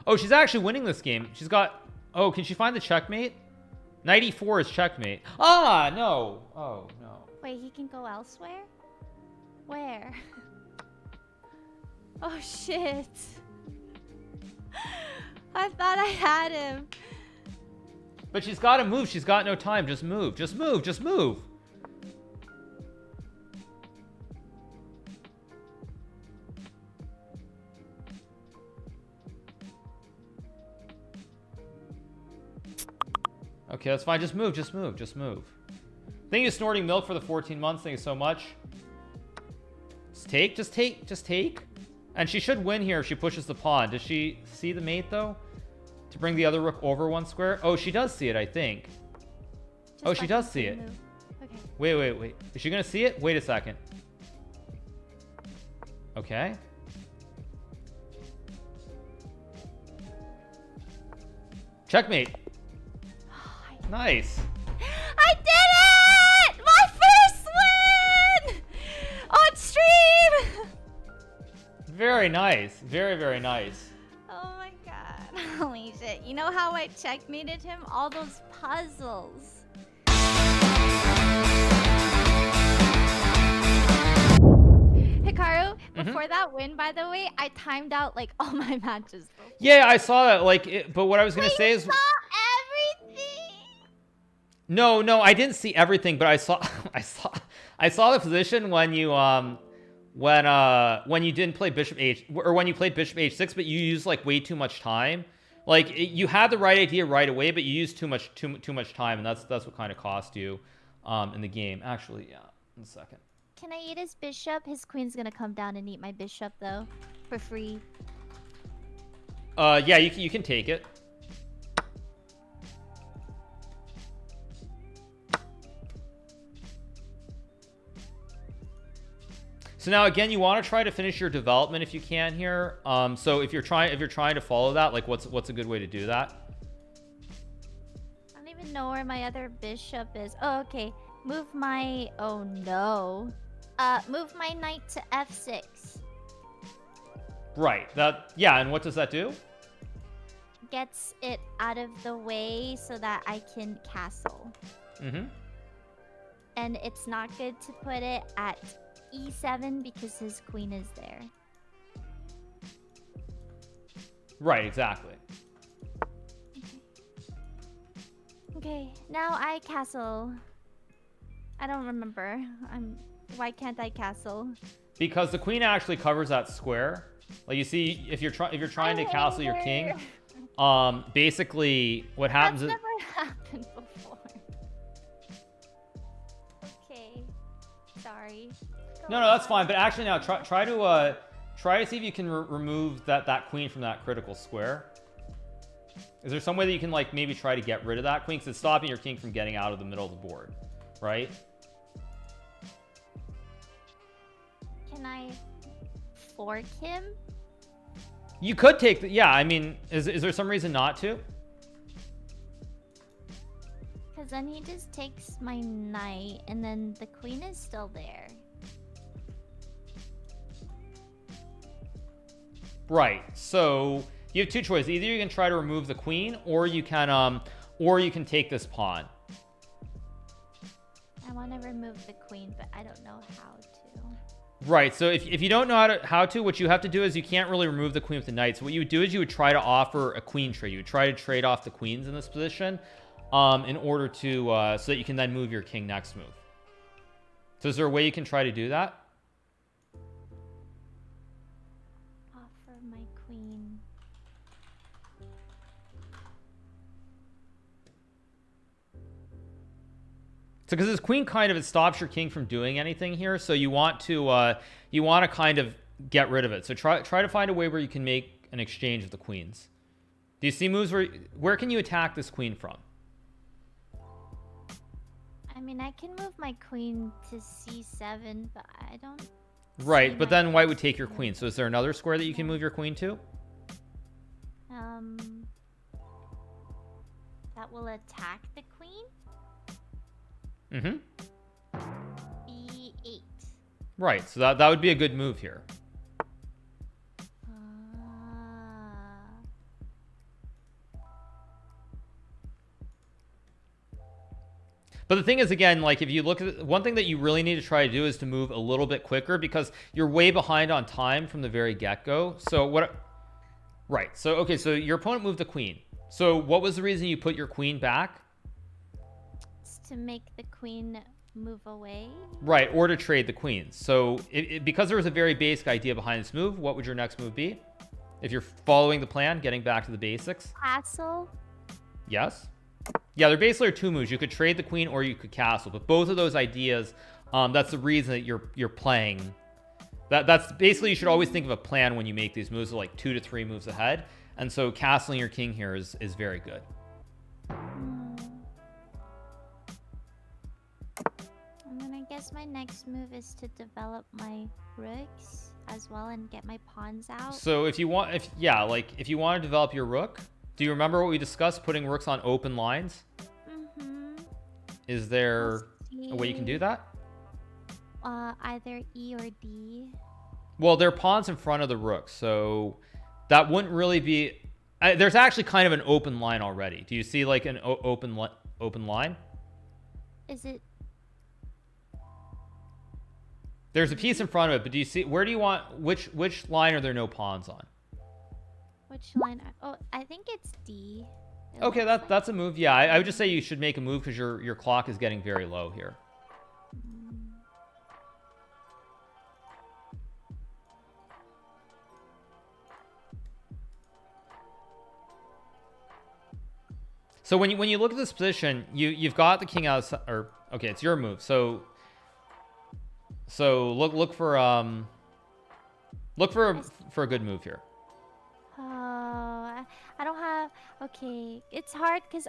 Oh, she's actually winning this game. She's got... Oh, can she find the checkmate? Knight e4 is checkmate. Ah, no. Oh, no. Wait, he can go elsewhere? Where? Oh, shit. I thought I had him. But she's got to move. She's got no time. Just move. Just move. Just move. Okay, that's fine. Just move. Just move. Just move. Thank you, Snorting Milk, for the 14 months. Thank you so much. Just take. Just take. Just take. And she should win here if she pushes the pawn. Does she see the mate, though? To bring the other rook over one square? Oh, she does see it, I think. Oh, she does see it. Okay. Wait, wait, wait. Is she going to see it? Wait a second. Okay. Checkmate. Nice. I did it! My first win! On stream! Very nice. Very, very nice. Oh my god. Holy shit. You know how I checkmated him? All those puzzles. Hikaru, before that win, by the way, I timed out like all my matches. Yeah, I saw that. Like, but what I was gonna say is, saw everything. no, I didn't see everything, but I saw, I saw the position when you when you didn't play bishop h, or when you played bishop h6, but you used like way too much time. Like you had the right idea right away, but you used too much time, and that's what kind of cost you in the game. Actually, yeah. One second. Can I eat his bishop? His queen's gonna come down and eat my bishop though, for free. Yeah, you can take it. So now again, you want to try to finish your development if you can here. So if you're trying to follow that, like what's a good way to do that? I don't even know where my other bishop is. Oh, okay. Move my... Oh, no. Move my knight to f6. Right. That, yeah, and what does that do? Gets it out of the way so that I can castle. Mm-hmm. And it's not good to put it at e7 because his queen is there. Right, exactly. Okay, now I castle. I don't remember. Why can't I castle? Because the queen actually covers that square. Like you see, if you're trying to castle your king, basically what happens That's is never happened before. Okay, sorry. no, that's fine. But actually now try to see if you can remove that queen from that critical square. Is there some way that you can like maybe try to get rid of that queen because it's stopping your king from getting out of the middle of the board, right? Can I fork him? You could take the, yeah, I mean, is there some reason not to? Because then he just takes my knight and then the queen is still there. Right. So you have two choices. Either you can try to remove the queen or you can take this pawn. I want to remove the queen, but I don't know how to. Right. So if you don't know how to, what you have to do is you can't really remove the queen with the knight. So what you would do is you would try to offer a queen trade. You would try to trade off the queens in this position in order to so that you can then move your king next move. So is there a way you can try to do that? Offer my queen. So because this queen kind of, it stops your king from doing anything here. So you want to kind of get rid of it. So try to find a way where you can make an exchange of the queens. Do you see moves where can you attack this queen from? I mean, I can move my queen to c7, but I don't... Right, but then white would take your queen. So is there another square that you can move your queen to? That will attack the queen? Mm-hmm. b8. Right, so that would be a good move here. But the thing is, again, like if you look at one thing that you really need to try to do is to move a little bit quicker because you're way behind on time from the very get-go. So what? Right. So okay. So your opponent moved the queen. So what was the reason you put your queen back? It's to make the queen move away. Right, or to trade the queens. So because there was a very basic idea behind this move, what would your next move be? If you're following the plan, getting back to the basics. Castle. Yes. Yeah, there basically are two moves. You could trade the queen or you could castle. But both of those ideas, that's the reason that you're playing. That's basically, you should always think of a plan when you make these moves, like 2 to 3 moves ahead. And so castling your king here is very good. And then I guess my next move is to develop my rooks as well and get my pawns out. So if you want to develop your rook, do you remember what we discussed, putting rooks on open lines? Is there a way you can do that? Either E or D. Well, there are pawns in front of the rook, so that wouldn't really be... there's actually kind of an open line already. Do you see like an open line? Is it... There's a piece in front of it, but do you see... Where do you want... Which line are there no pawns on? Which line? Oh, I think it's D. Okay, that's a move. Yeah, I would just say you should make a move because your clock is getting very low here. So when you look at this position, you've got the king out, or okay, it's your move. So look for a good move here. Oh, I don't have... Okay, it's hard because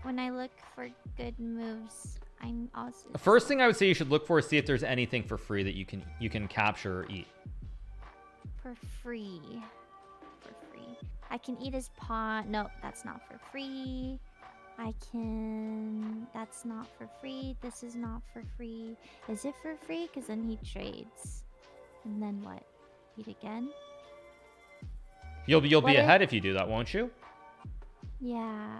when I look for good moves, I'm also... The first thing I would say you should look for is see if there's anything for free that you can capture or eat. For free. I can eat his pawn. No, that's not for free. That's not for free. This is not for free. Is it for free? Because then he trades. And then what? Eat again? You'll be ahead if you do that, won't you? Yeah.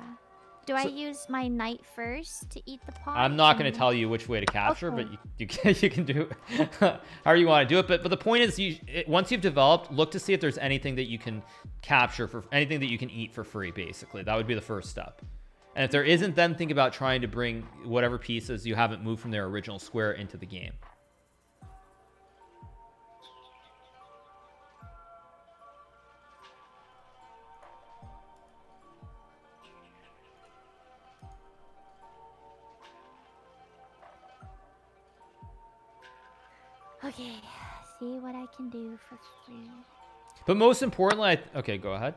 Do I use my knight first to eat the pawn? I'm not going to tell you which way to capture, okay. but you can do it however you want to do it. But the point is, once you've developed, look to see if there's anything that you can capture anything that you can eat for free. Basically, that would be the first step. And if there isn't, then think about trying to bring whatever pieces you haven't moved from their original square into the game. Okay, see what I can do for free. But most importantly, okay, go ahead.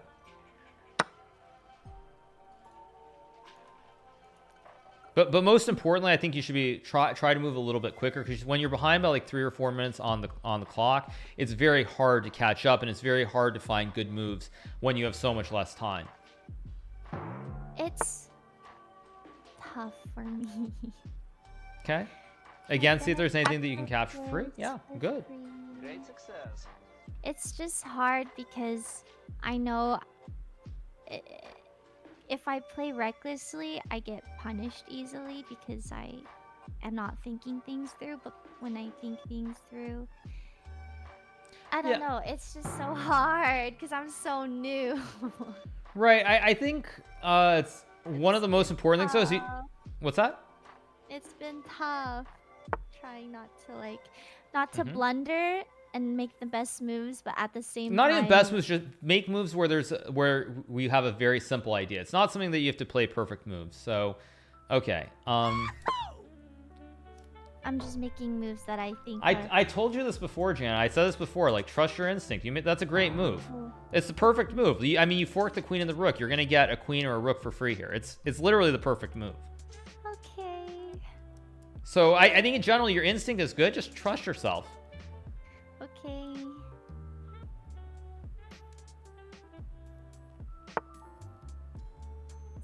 But most importantly, I think you should be try to move a little bit quicker, because when you're behind by like 3 or 4 minutes on the clock, it's very hard to catch up, and it's very hard to find good moves when you have so much less time. It's tough for me. Okay. Again, see if there's anything that you can capture for free. Yeah, good. Great success. It's just hard because I know if I play recklessly, I get punished easily because I am not thinking things through. But when I think things through, I don't know. It's just so hard because I'm so new. Right. I think it's one of the most important things. So what's that? It's been tough trying not to blunder and make the best moves, but at the same time, not even best moves, just make moves where we have a very simple idea. It's not something that you have to play perfect moves. So okay, I'm just making moves that I think I told you this before, Jana. I said this before, like, trust your instinct. That's a great move. It's the perfect move. I mean, you fork the queen and the rook, you're gonna get a queen or a rook for free here. It's literally the perfect move. Okay. So I think in general your instinct is good. Just trust yourself. Okay.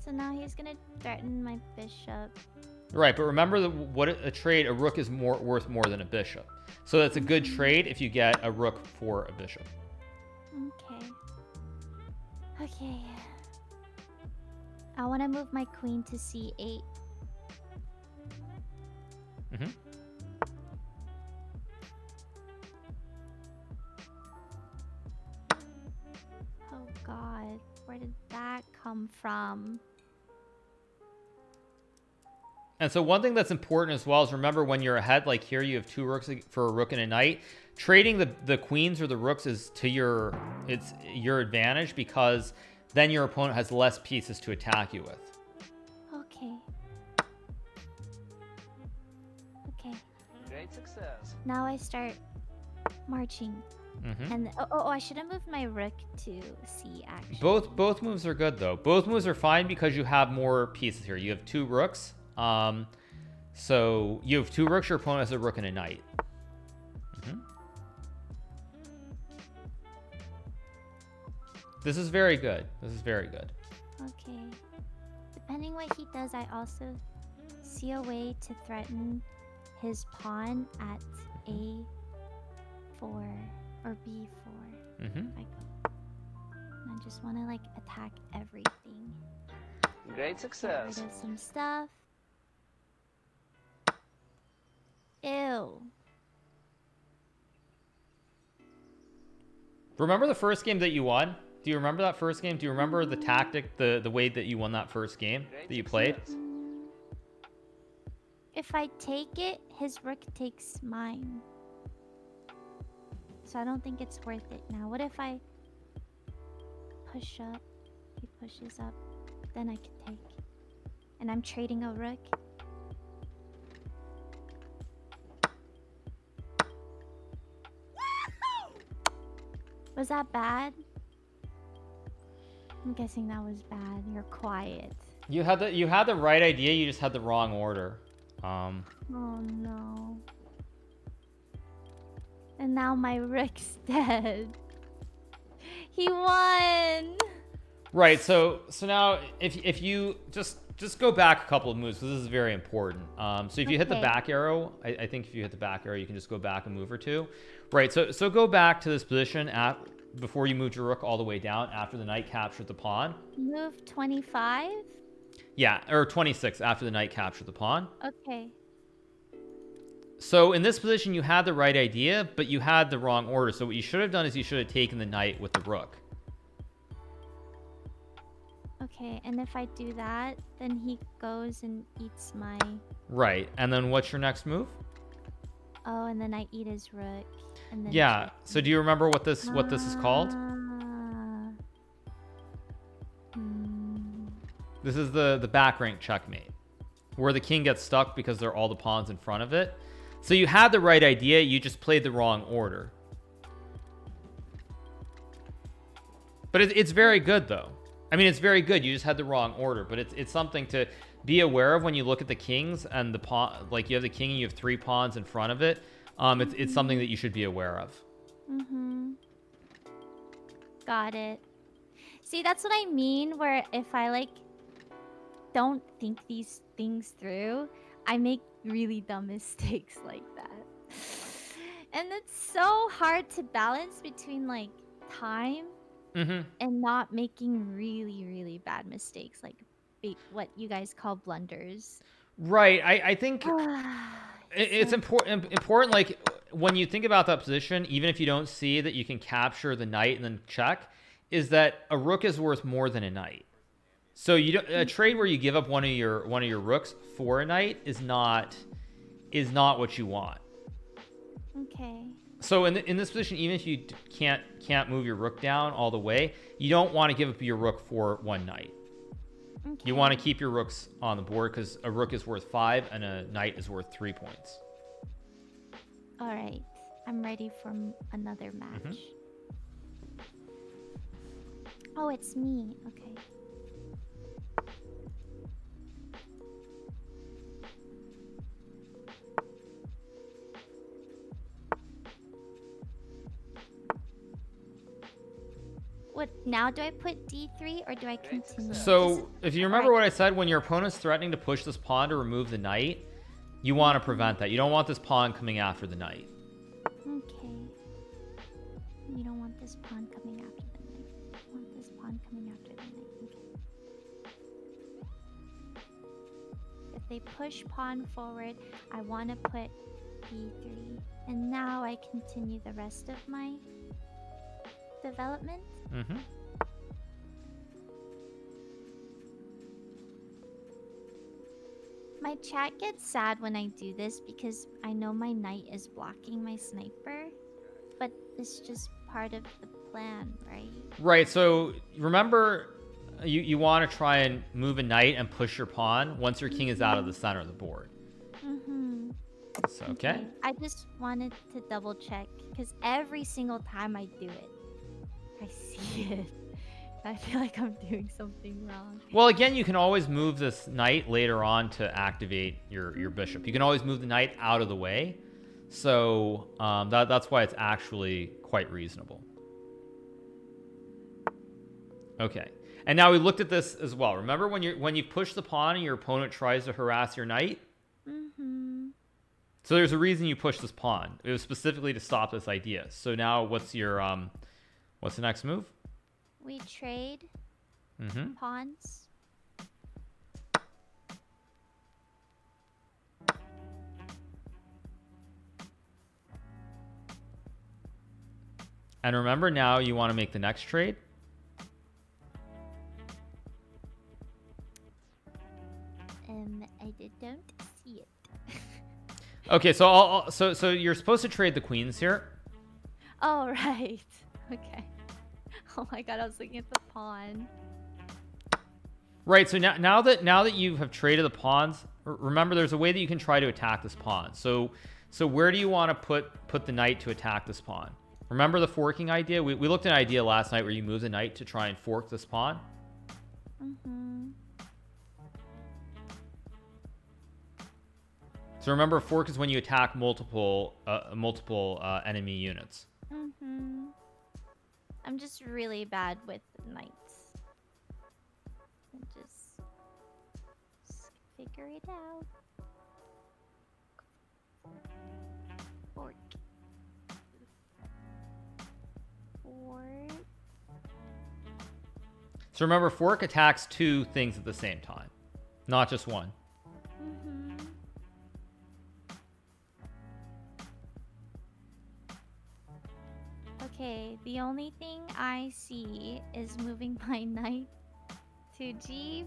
So now he's gonna threaten my bishop. Right, but remember a rook is worth more than a bishop. So that's a good trade if you get a rook for a bishop. Okay. Okay. I want to move my queen to c8. Mm-hmm. Oh god, where did that come from? And so one thing that's important as well is remember when you're ahead, like here you have 2 rooks for a rook and a knight. Trading the queens or the rooks is to your advantage because then your opponent has less pieces to attack you with. Okay. Okay. Great success. Now I start marching. Mm-hmm. And I should have moved my rook to C actually. Both moves are good though. Both moves are fine because you have more pieces here. You have 2 rooks. So you have 2 rooks. Your opponent has a rook and a knight. Mm-hmm. This is very good. This is very good. Okay. Depending what he does, I also see a way to threaten his pawn at A4 or B4. Mm-hmm. I go. And I just want to like attack everything. Great Get success. rid of some stuff. Ew. Remember the first game that you won? Do you remember that first game? Do you remember the tactic, the way that you won that first game that you played? If I take it, his rook takes mine. So I don't think it's worth it now. What if I push up? He pushes up. Then I can take. And I'm trading a rook. Was that bad? I'm guessing that was bad. You're quiet. You had the right idea. You just had the wrong order. Oh no. And now my rook's dead. He won. Right. So now if you just go back a couple of moves because this is very important. So if you hit the back arrow, I think if you hit the back arrow, you can just go back a move or two. Right. So go back to this position before you moved your rook all the way down after the knight captured the pawn. Move 25? Yeah, or 26 after the knight captured the pawn. Okay. So in this position, you had the right idea, but you had the wrong order. So what you should have done is you should have taken the knight with the rook. Okay, and if I do that, then he goes and eats my... Right, and then what's your next move? Oh, and then I eat his rook. And then Yeah, so do you remember what this is called? This is the back rank checkmate, where the king gets stuck because there are all the pawns in front of it. So you had the right idea, you just played the wrong order. But it's very good though. I mean, it's very good. You just had the wrong order, but it's something to be aware of when you look at the kings and the pawn. Like you have the king and you have 3 pawns in front of it. It's something that you should be aware of. Got it. See, that's what I mean, where if I like don't think these things through, I make really dumb mistakes like that. And it's so hard to balance between like time and not making really, really bad mistakes, like what you guys call blunders. Right. I think it's important. Like when you think about that position, even if you don't see that you can capture the knight and then check, is that a rook is worth more than a knight. So you don't, a trade where you give up one of your rooks for a knight is not what you want. Okay. So in this position, even if you can't move your rook down all the way, you don't want to give up your rook for one knight. Okay. You want to keep your rooks on the board because a rook is worth 5 and a knight is worth 3 points. All right, I'm ready for another match. Oh, it's me. Okay. What now? Do I put D3 or do I continue? So if you remember what I said, when your opponent's threatening to push this pawn to remove the knight, you want to prevent that. You don't want this pawn coming after the knight. Okay. You don't want this pawn coming after the knight. You want this pawn coming after the knight. Okay. If they push pawn forward, I want to put b3. And now I continue the rest of my development. Mm-hmm. My chat gets sad when I do this because I know my knight is blocking my sniper. But it's just part of the plan, right? Right, so remember, you want to try and move a knight and push your pawn once your king is out of the center of the board. Mm-hmm. So, okay. I just wanted to double check because every single time I do it, I see it. I feel like I'm doing something wrong. Well, again, you can always move this knight later on to activate your bishop. You can always move the knight out of the way. So that's why it's actually quite reasonable. Okay. And now we looked at this as well. Remember when you push the pawn and your opponent tries to harass your knight? Mm-hmm. So there's a reason you push this pawn. It was specifically to stop this idea. So now what's the next move? We trade pawns. And remember, now you want to make the next trade. I don't see it. Okay, so so you're supposed to trade the queens here. Oh, right. Okay. Oh my god, I was looking at the pawn. Right, so now that you have traded the pawns, remember there's a way that you can try to attack this pawn. So where do you want to put the knight to attack this pawn? Remember the forking idea? We looked at an idea last night where you move the knight to try and fork this pawn. Mm-hmm. So remember, fork is when you attack multiple enemy units. Mm-hmm. I'm just really bad with knights. Just figure it out. Fork. So remember, fork attacks two things at the same time, not just one. Mm-hmm. Okay, the only thing I see is moving my knight to g5.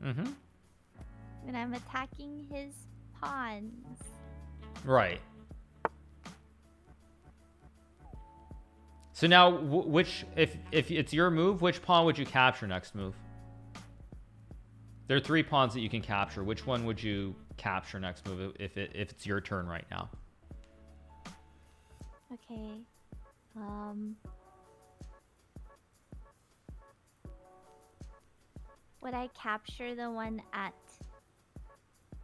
Mm-hmm. And I'm attacking his pawns. Right. So now, if it's your move, which pawn would you capture next move? There are 3 pawns that you can capture. Which one would you capture next move if it's your turn right now? Okay. Would I capture the one at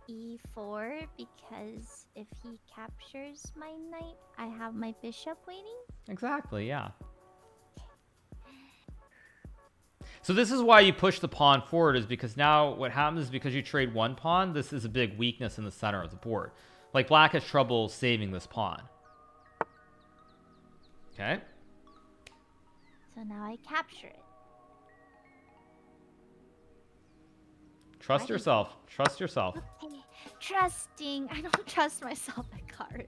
e4? Because if he captures my knight, I have my bishop waiting? Exactly, yeah. So this is why you push the pawn forward, is because now what happens is because you trade one pawn, this is a big weakness in the center of the board. Like, black has trouble saving this pawn. Okay. So now I capture it. Trust yourself. Trust yourself. Okay. Trusting. I don't trust myself, Hikaru.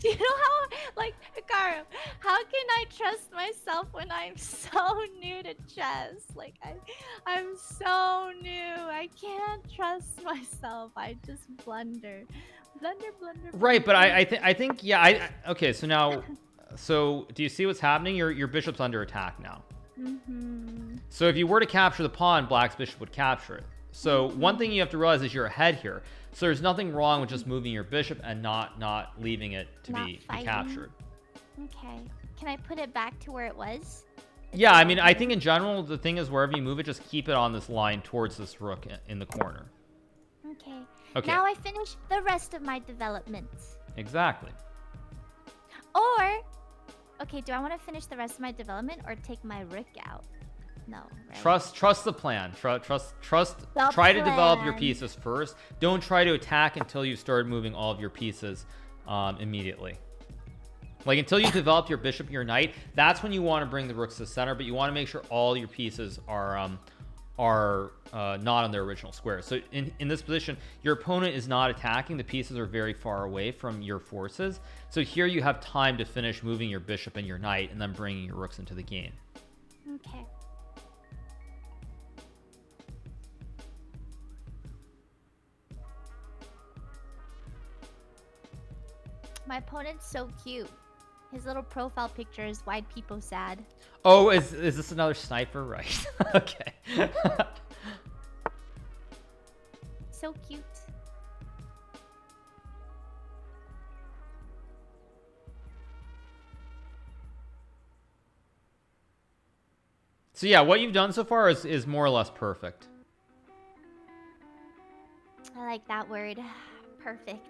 Do you know how, like, Hikaru, how can I trust myself when I'm so new to chess? Like, I'm so new. I can't trust myself. I just blunder. Blunder. Right, but I think, yeah, okay, so now, so do you see what's happening? Your bishop's under attack now. Mm-hmm. So if you were to capture the pawn, black's bishop would capture it. So one thing you have to realize is you're ahead here. So there's nothing wrong with just moving your bishop and not leaving it to be captured. Okay. Can I put it back to where it was? Yeah, I mean, I think in general, the thing is wherever you move it, just keep it on this line towards this rook in the corner. Okay. Okay. Now I finish the rest of my development. Exactly. Or, okay, do I want to finish the rest of my development or take my rook out? No, right? Trust the plan. Trust. The Try to develop your plan. pieces first. Don't try to attack until you start moving all of your pieces immediately. Like, until you develop your bishop, your knight, that's when you want to bring the rooks to the center. But you want to make sure all your pieces are are not on their original square. So in this position, your opponent is not attacking. The pieces are very far away from your forces. So here you have time to finish moving your bishop and your knight and then bringing your rooks into the game. Okay. My opponent's so cute. His little profile picture is wide people sad. Oh, is this another sniper? Right. Okay. So cute. So yeah, what you've done so far is more or less perfect. I like that word. Perfect.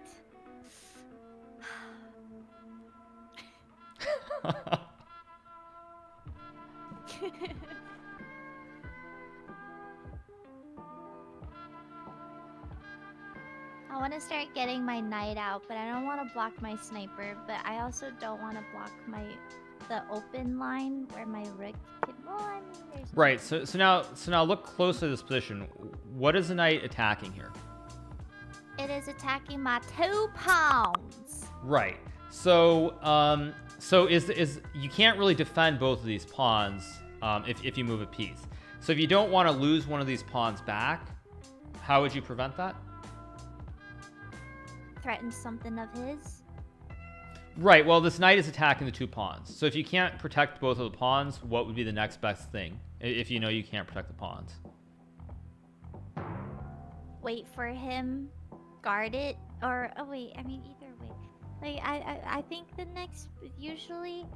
I want to start getting my knight out, but I don't want to block my sniper. But I also don't want to block the open line where my rook could. Well, I mean, there's Right. So now look closely at this position. What is the knight attacking here? It is attacking my 2 pawns. Right. So so is you can't really defend both of these pawns if you move a piece. So if you don't want to lose one of these pawns back, how would you prevent that? Threaten something of his. Right. Well, this knight is attacking the 2 pawns. So if you can't protect both of the pawns, what would be the next best thing? If you know you can't protect the pawns. Wait for him, guard it, or oh wait, I mean either way. Like I think the next usually,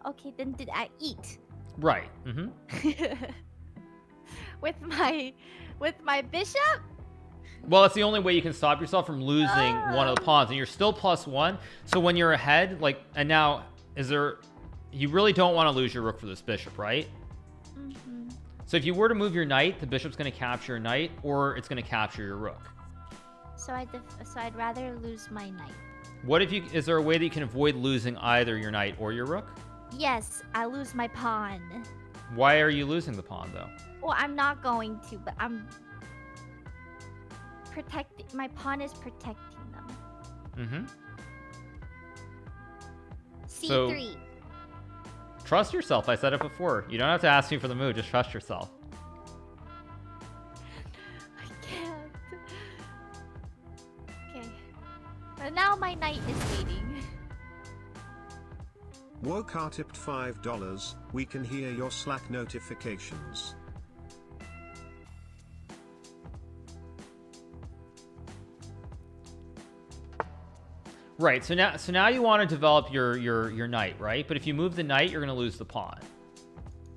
okay then did I eat? Right. Mm-hmm. with my bishop? Well, that's the only way you can stop yourself from losing one of the pawns, and you're still +1. So when you're ahead, like, and now you really don't want to lose your rook for this bishop, right? Mm-hmm. So if you were to move your knight, the bishop's going to capture your knight, or it's going to capture your rook. So I'd rather lose my knight. What if is there a way that you can avoid losing either your knight or your rook? Yes, I lose my pawn. Why are you losing the pawn though? Well, I'm not going to, but I'm protecting. My pawn is protecting them. Mm-hmm. C3. So, trust yourself. I said it before. You don't have to ask me for the move. Just trust yourself. I can't. Okay. But now my knight is waiting. Wokar tipped $5. We can hear your Slack notifications. Right. So now you want to develop your knight, right? But if you move the knight, you're going to lose the pawn.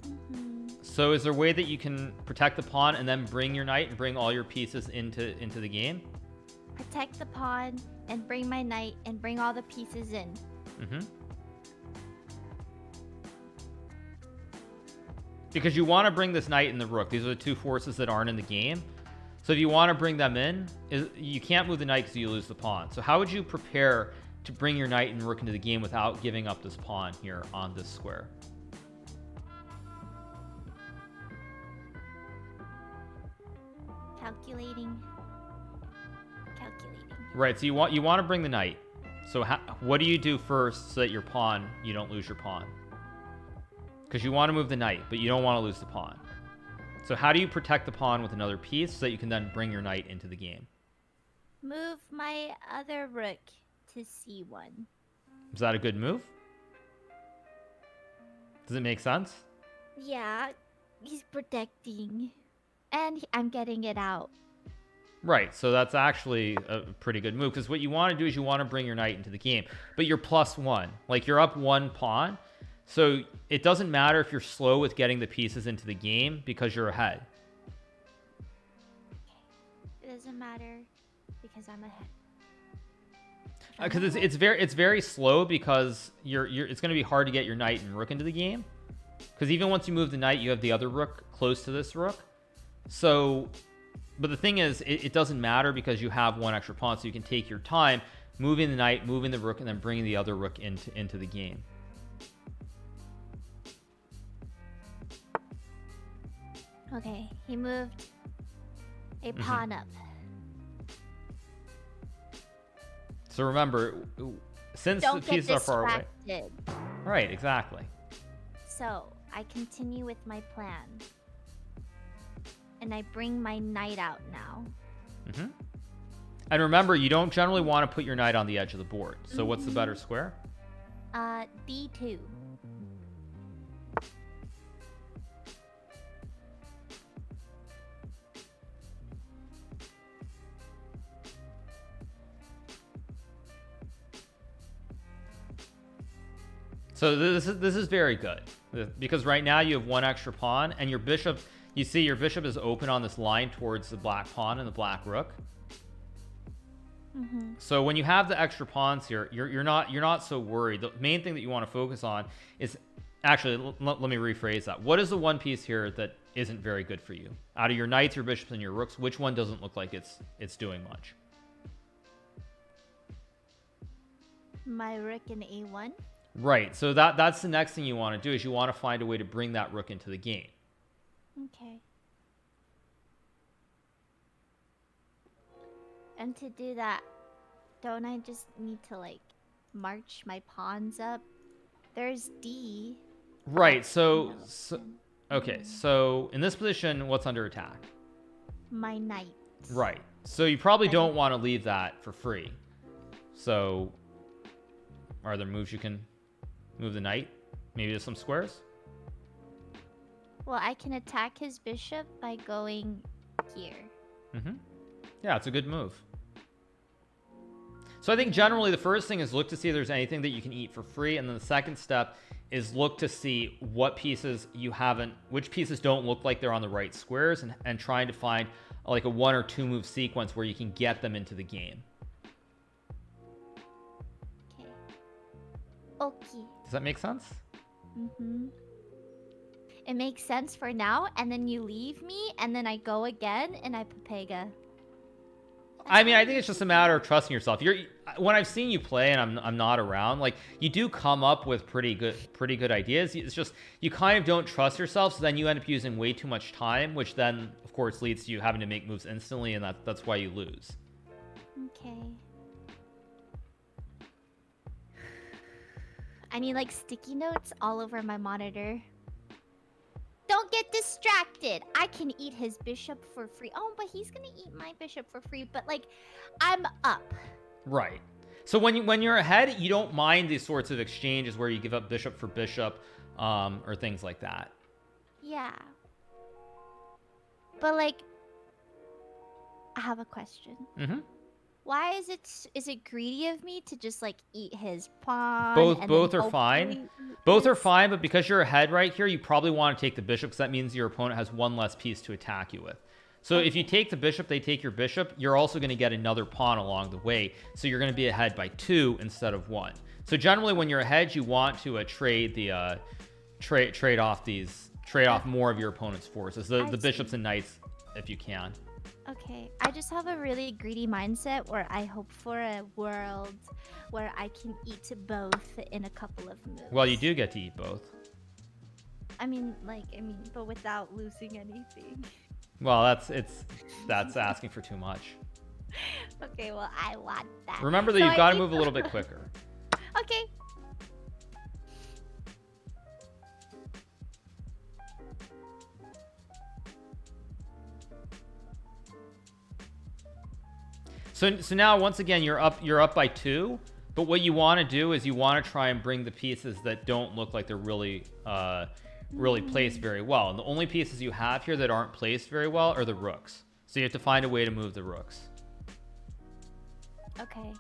Mm-hmm. So is there a way that you can protect the pawn and then bring your knight and bring all your pieces into the game? Protect the pawn and bring my knight and bring all the pieces in. Mm-hmm. Because you want to bring this knight and the rook. These are the 2 forces that aren't in the game. So if you want to bring them in, you can't move the knight because you lose the pawn. So how would you prepare to bring your knight and rook into the game without giving up this pawn here on this square? Calculating. Right. So you want to bring the knight. So what do you do first so that you don't lose your pawn? Because you want to move the knight, but you don't want to lose the pawn. So how do you protect the pawn with another piece so that you can then bring your knight into the game? Move my other rook to C1. Is that a good move? Does it make sense? Yeah, he's protecting. And I'm getting it out. Right, so that's actually a pretty good move, because what you want to do is you want to bring your knight into the game, but you're +1. Like, you're up 1 pawn, so it doesn't matter if you're slow with getting the pieces into the game because you're ahead. It doesn't matter because I'm ahead. Because it's very slow because it's going to be hard to get your knight and rook into the game. Because even once you move the knight, you have the other rook close to this rook. So, but the thing is, it doesn't matter because you have 1 extra pawn, so you can take your time moving the knight, moving the rook, and then bringing the other rook into the game. Okay, he moved a pawn up. So remember, since Don't the get pieces are far away. distracted. Right, exactly. So, I continue with my plan. And I bring my knight out now. And remember, you don't generally want to put your knight on the edge of the board. So what's the better square? D2. So this is very good, because right now you have one extra pawn, and your bishop. You see, your bishop is open on this line towards the black pawn and the black rook. So when you have the extra pawns here, you're not so worried. The main thing that you want to focus on is actually let me rephrase that. What is the one piece here that isn't very good for you? Out of your knights, your bishops, and your rooks, which one doesn't look like it's doing much? My rook in A1. Right. So that's the next thing you want to do, is you want to find a way to bring that rook into the game. Okay. And to do that, don't I just need to like march my pawns up? There's D. Right. So okay. So in this position, what's under attack? My knight. Right. So you probably don't want to leave that for free. So are there moves you can move the knight? Maybe to some squares? Well, I can attack his bishop by going here. Yeah, it's a good move. So I think generally the first thing is look to see if there's anything that you can eat for free, and then the second step is look to see what pieces you haven't, which pieces don't look like they're on the right squares, and trying to find like a 1 or 2 move sequence where you can get them into the game. Okay. Okay. Does that make sense? It makes sense for now, and then you leave me, and then I go again, and I Pega. I mean, I think it's just a matter of trusting yourself. When I've seen you play and I'm not around, like, you do come up with pretty good ideas. It's just you kind of don't trust yourself, so then you end up using way too much time, which then of course leads to you having to make moves instantly, and that's why you lose. Okay. I need like sticky notes all over my monitor. Don't get distracted. I can eat his bishop for free. Oh, but he's gonna eat my bishop for free. But like, I'm up. Right. So when you're ahead, you don't mind these sorts of exchanges where you give up bishop for bishop, or things like that. Yeah. But like, I have a question. Why is it greedy of me to just like eat his pawn? Both are fine. Both are fine, but because you're ahead right here, you probably want to take the bishop, because that means your opponent has one less piece to attack you with. So if you take the bishop, they take your bishop, you're also going to get another pawn along the way. So you're going to be ahead by 2 instead of 1. So generally when you're ahead, you want to trade the trade off more of your opponent's forces, the bishops and knights, if you can. Okay, I just have a really greedy mindset where I hope for a world where I can eat both in a couple of moves. Well, you do get to eat both. I mean, but without losing anything. Well, that's asking for too much. Okay, well, I want that. Remember that you've got to move a little bit quicker. Okay. So now once again you're up by 2, but what you want to do is you want to try and bring the pieces that don't look like they're really placed very well. And the only pieces you have here that aren't placed very well are the rooks. So you have to find a way to move the rooks. Okay.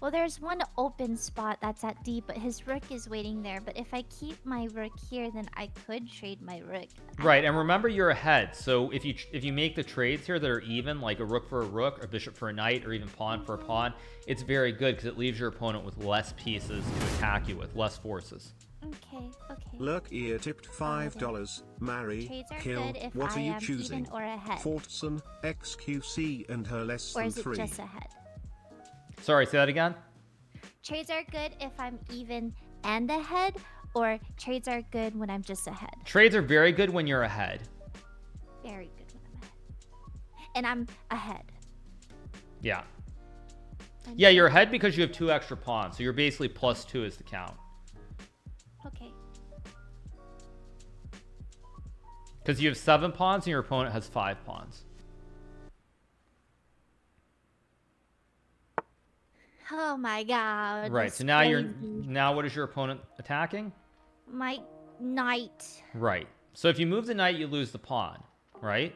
Well, there's one open spot that's at D, but his rook is waiting there. But if I keep my rook here, then I could trade my rook. Right, and remember you're ahead. So if you make the trades here that are even, like a rook for a rook, a bishop for a knight, or even pawn for a pawn, it's very good because it leaves your opponent with less pieces to attack you with, less forces. Okay. Lurk ear tipped $5. Marry, Trades are kill. good if What I are you am choosing? even or ahead. Fortson, XQC, and her less Or than is it 3. just ahead? Sorry, say that again? Trades are good if I'm even and ahead, or trades are good when I'm just ahead. Trades are very good when you're ahead. and I'm ahead. Yeah. And Yeah, you're ahead because you have 2 extra pawns. So you're basically +2 is the count. Okay. Because you have 7 pawns and your opponent has 5 pawns. Oh my god. Right. that's So now crazy. now what is your opponent attacking? My knight. Right. So if you move the knight, you lose the pawn, right?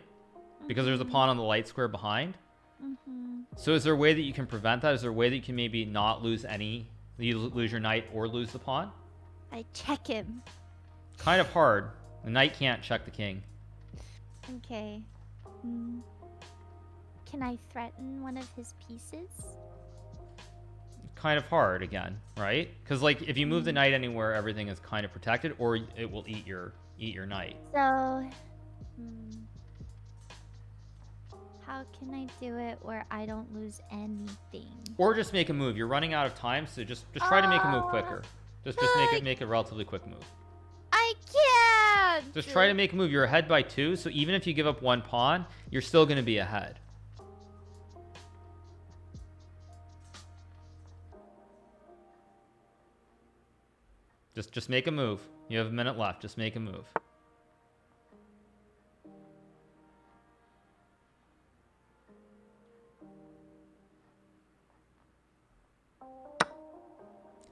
Because there's a pawn on the light square behind. Mm-hmm. So is there a way that you can prevent that? Is there a way that you can maybe not lose any? You lose your knight or lose the pawn? I check him. Kind of hard. The knight can't check the king. Okay. Can I threaten one of his pieces? Kind of hard again, right? Because like if you move the knight anywhere, everything is kind of protected, or it will eat your knight. So, how can I do it where I don't lose anything? Or just make a move. You're running out of time, so just try to make a move quicker. Just make a relatively quick move. I can't. Just try to make a move. You're ahead by 2, so even if you give up 1 pawn, you're still going to be ahead. Just make a move. You have a minute left. Just make a move.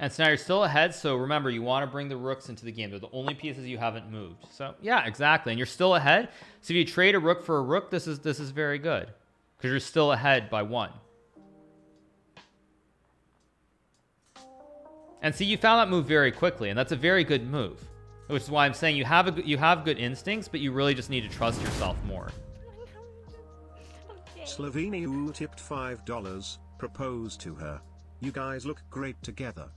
And so now you're still ahead, so remember, you want to bring the rooks into the game. They're the only pieces you haven't moved. So, yeah, exactly. And you're still ahead. So if you trade a rook for a rook, this is very good. Because you're still ahead by 1. And see, you found that move very quickly, and that's a very good move. Which is why I'm saying you have good instincts, but you really just need to trust yourself more. Okay. Slovenia who tipped $5. Propose to her. You guys look great together.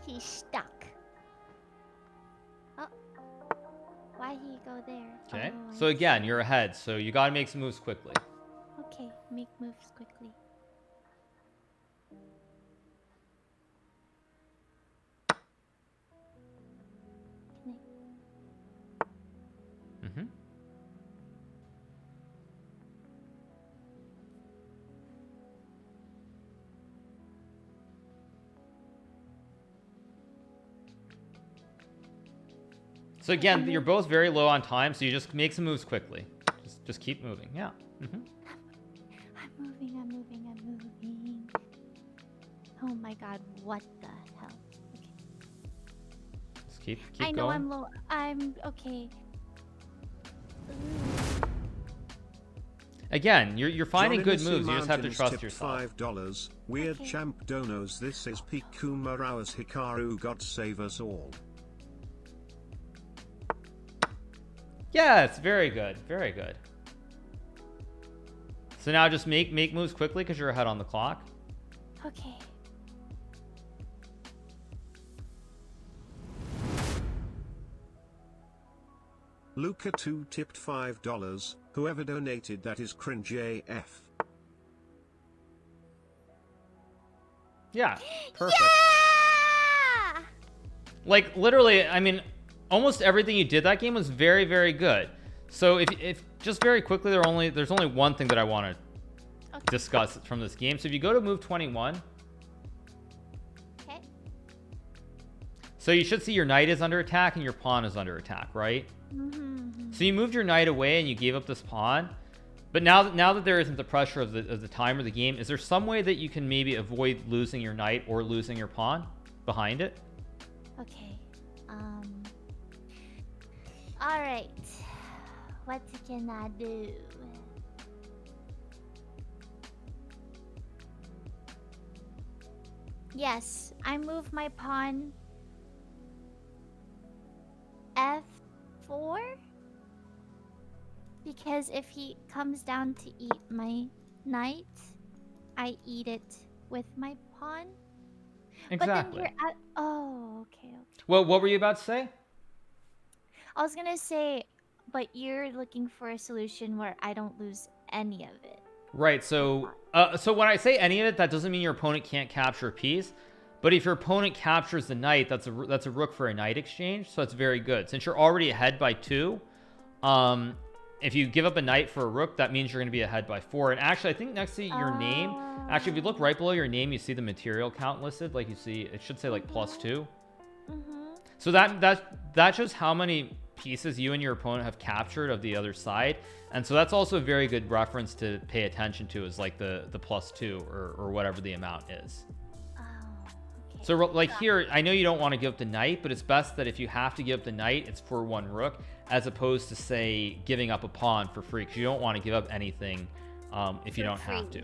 He's stuck. Oh. Why he go there? Okay. Oh, So again, you're ahead, so you got to make some moves quickly. Okay, make moves quickly. Mm-hmm. So again, you're both very low on time, so you just make some moves quickly. Just keep moving. Yeah. Mm-hmm. I'm moving. Oh my god, what the hell? Okay. Just keep I know going. I'm low. I'm okay. Again, you're finding good moves. You just have to Mountains trust tipped yourself. $5. Weird Okay. champ donos. This is Pikuma Rao's Hikaru. God save us all. Yeah, it's very good. Very good. So now just make moves quickly because you're ahead on the clock. Okay. Luca 2 tipped $5. Whoever donated that is cringe AF. Yeah, perfect. Yeah! Like literally, I mean, almost everything you did that game was very, very good. So if just very quickly, there's only one thing that I want to discuss from this game. So if you go to move 21, Okay. so you should see your knight is under attack and your pawn is under attack, right? Mm-hmm. So you moved your knight away and you gave up this pawn. But now that there isn't the pressure of the time of the game, is there some way that you can maybe avoid losing your knight or losing your pawn behind it? Okay. All right. What can I do? Yes, I move my pawn F4 because if he comes down to eat my knight, I eat it with my pawn. But then Exactly. you're at okay. Well, what were you about to say? I was gonna say, but you're looking for a solution where I don't lose any of it. Right. So when I say any of it, that doesn't mean your opponent can't capture a piece. But if your opponent captures the knight, that's a rook for a knight exchange. So it's very good. Since you're already ahead by 2, if you give up a knight for a rook, that means you're going to be ahead by 4. And actually, I think next to your name, actually, if you look right below your name, you see the material count listed. Like you see, it should say like +2. So that shows how many pieces you and your opponent have captured of the other side. And so that's also a very good reference to pay attention to, is like the +2 or whatever the amount is. Okay. So like here, I know you don't want to give up the knight, but it's best that if you have to give up the knight, it's for 1 rook, as opposed to, say, giving up a pawn for free, because you don't want to give up anything if you don't have to.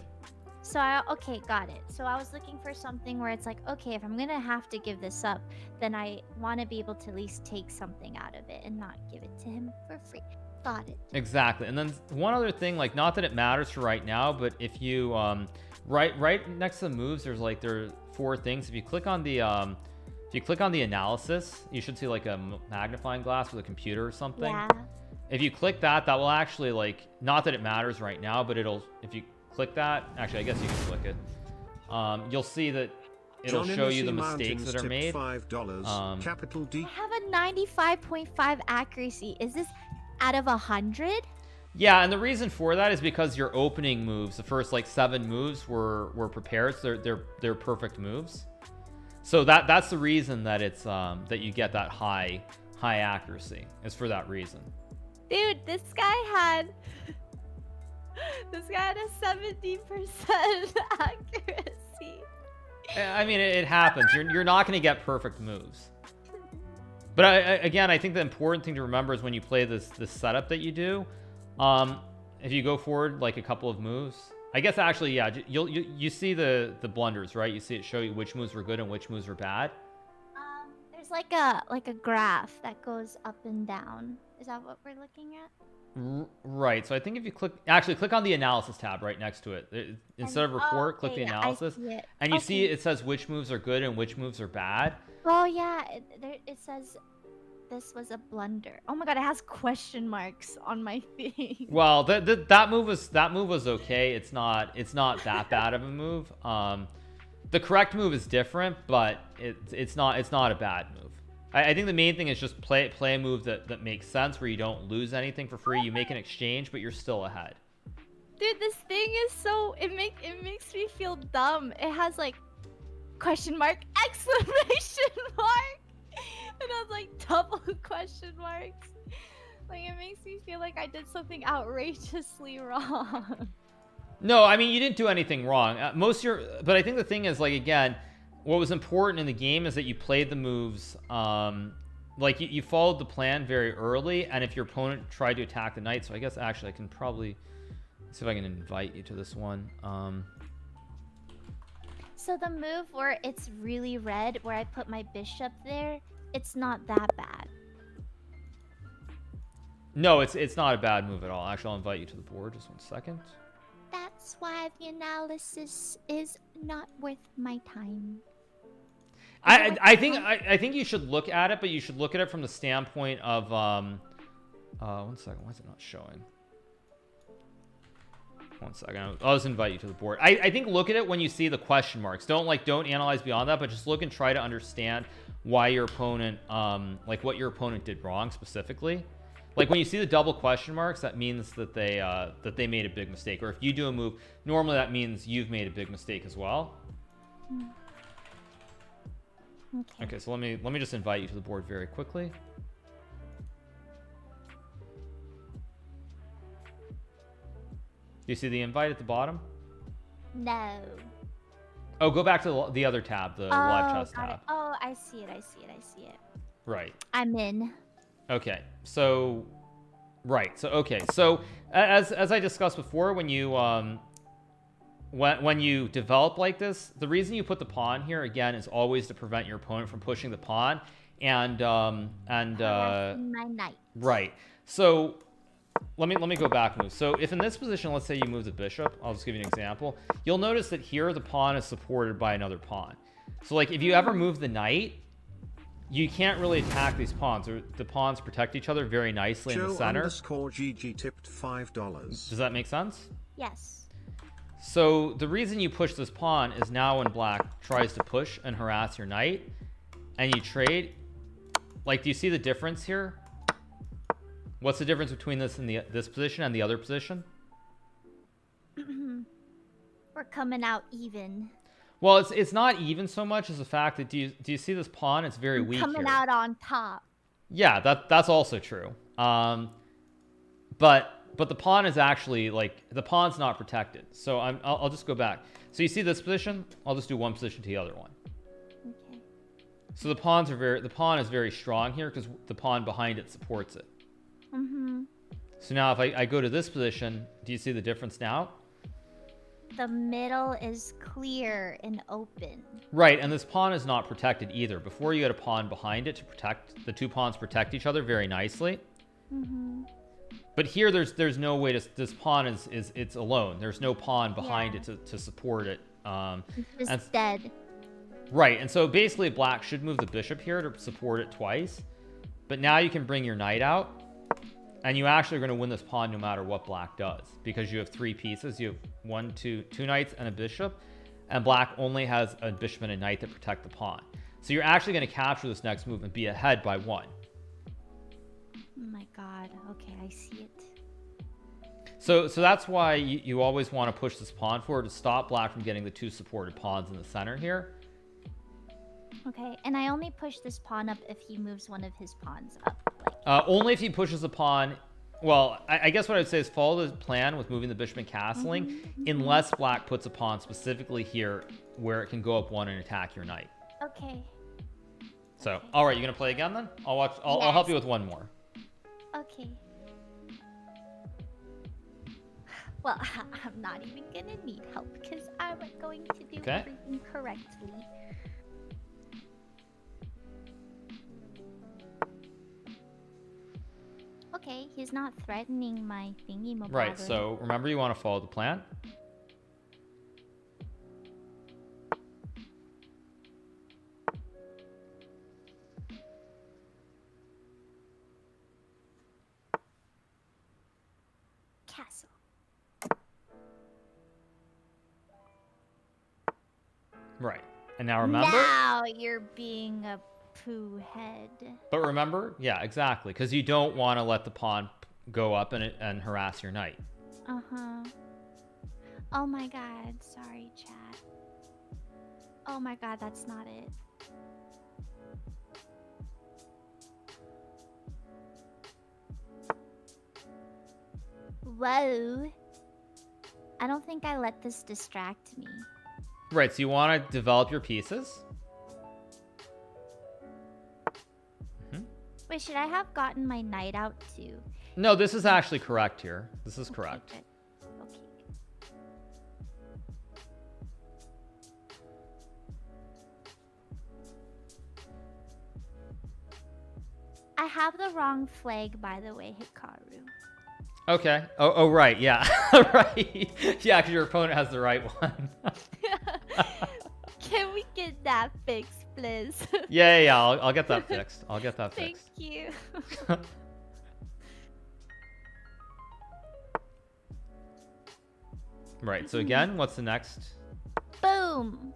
So okay, got it. So I was looking for something where it's like, okay, if I'm gonna have to give this up, then I want to be able to at least take something out of it and not give it to him for free. Got it. Exactly. And then one other thing, like, not that it matters for right now, but if you right next to the moves, there are 4 things. If you click on the analysis, you should see like a magnifying glass with a computer or something. Yeah. If you click that, that will actually, like, not that it matters right now, but if you click that, actually, I guess you can click it. You'll see that it'll show you the mistakes that are made. Capital D. I have a 95.5 accuracy. Is this out of 100? Yeah, and the reason for that is because your opening moves, the first like 7 moves were prepared, so they're perfect moves. So that's the reason that it's that you get that high accuracy, is for that reason. Dude, this guy had a 70% accuracy. I mean, it happens. You're not going to get perfect moves. But again, I think the important thing to remember is when you play this setup that you do, if you go forward like a couple of moves, I guess actually, yeah, you see the blunders, right? You see it show you which moves were good and which moves were bad. There's like a graph that goes up and down. Is that what we're looking at? Right. So I think if you click on the analysis tab right next to it, instead of report, click the analysis, and you see it says which moves are good and which moves are bad. Oh yeah, it says this was a blunder. Oh my god, it has question marks on my thing. Well, that move was okay. It's not that bad of a move. The correct move is different, but it's not a bad move. I think the main thing is just play a move that makes sense, where you don't lose anything for free. You make an exchange, but you're still ahead. Dude, this thing is so it makes me feel dumb. It has like question mark, exclamation mark, and I was like double question marks. Like, it makes me feel like I did something outrageously wrong. No, I mean, you didn't do anything wrong. But I think the thing is, like, again, what was important in the game is that you played the moves, like you followed the plan very early, and if your opponent tried to attack the knight, so I guess actually I can probably see if I can invite you to this one. So the move where it's really red, where I put my bishop there, it's not that bad. No, it's not a bad move at all. Actually, I'll invite you to the board. Just 1 second. That's why the analysis is not worth my time. I think you should look at it, but you should look at it from the standpoint of 1 second. Why is it not showing? 1 second. I'll just invite you to the board. I think look at it when you see the question marks. Don't analyze beyond that, but just look and try to understand why your opponent like what your opponent did wrong specifically. Like when you see the double question marks, that means that they made a big mistake. Or if you do a move, normally that means you've made a big mistake as well. Okay, so let me just invite you to the board very quickly. Do you see the invite at the bottom? No. Oh, go back to the other tab, the live chess tab. Oh, I see it. Right. I'm in. Okay, so right, so okay, so as I discussed before, when you when you develop like this, the reason you put the pawn here again is always to prevent your opponent from pushing the pawn and my knight. Right. So let me go back and move. So if in this position, let's say you move the bishop, I'll just give you an example. You'll notice that here the pawn is supported by another pawn. So like if you ever move the knight, you can't really attack these pawns. The pawns protect each other very nicely in the center. Joe_GG tipped $5. Does that make sense? Yes. So the reason you push this pawn is now when black tries to push and harass your knight, and you trade. Like, do you see the difference here? What's the difference between this and this position and the other position? We're coming out even. Well, it's not even so much as the fact that do you see this pawn? It's very weak coming here. out on top. Yeah, that's also true. But the pawn is actually, like, the pawn's not protected. So I'll just go back. So you see this position? I'll just do one position to the other one. Okay. So the pawn is very strong here because the pawn behind it supports it. Mm-hmm. So now if I go to this position, do you see the difference now? The middle is clear and open. Right, and this pawn is not protected either. Before you had a pawn behind it to protect, the two pawns protect each other very nicely. Mm-hmm. But here there's no way to, this pawn it's alone. There's no pawn behind it to support it. It's just dead. Right, and so basically black should move the bishop here to support it twice. But now you can bring your knight out. And you actually are going to win this pawn no matter what black does. Because you have 3 pieces. You have two knights and a bishop. And black only has a bishop and a knight that protect the pawn. So you're actually going to capture this next move and be ahead by 1. Oh my god. Okay, I see it. So that's why you always want to push this pawn forward to stop black from getting the 2 supported pawns in the center here. Okay, and I only push this pawn up if he moves one of his pawns up. Only if he pushes a pawn. Well, I guess what I'd say is follow the plan with moving the bishop and castling, unless black puts a pawn specifically here where it can go up 1 and attack your knight. Okay. So, Okay. all right, you gonna play again then? I'll help you with one more. Okay. Well, I'm not even gonna need help because I'm going to do Okay. everything correctly. Okay, he's not threatening my thingy-mabobber. Right. So remember, you want to follow the plan. Castle. Right. And now remember. Now you're being a poo head. But remember, yeah, exactly, because you don't want to let the pawn go up and harass your knight. Uh-huh. Oh my god, sorry, chat. Oh my god, that's not it. Whoa. I don't think I let this distract me. Right. So you want to develop your pieces. Wait, should I have gotten my knight out too? No, this is actually correct here. This is Okay, correct. good. Okay. I have the wrong flag, by the way, Hikaru. Okay. Oh, right. Yeah. Right. Yeah, because your opponent has the right one. Can we get that fixed, please? Yeah. I'll get that fixed. I'll get that Thank fixed. you. Right. So again, what's the next? Boom.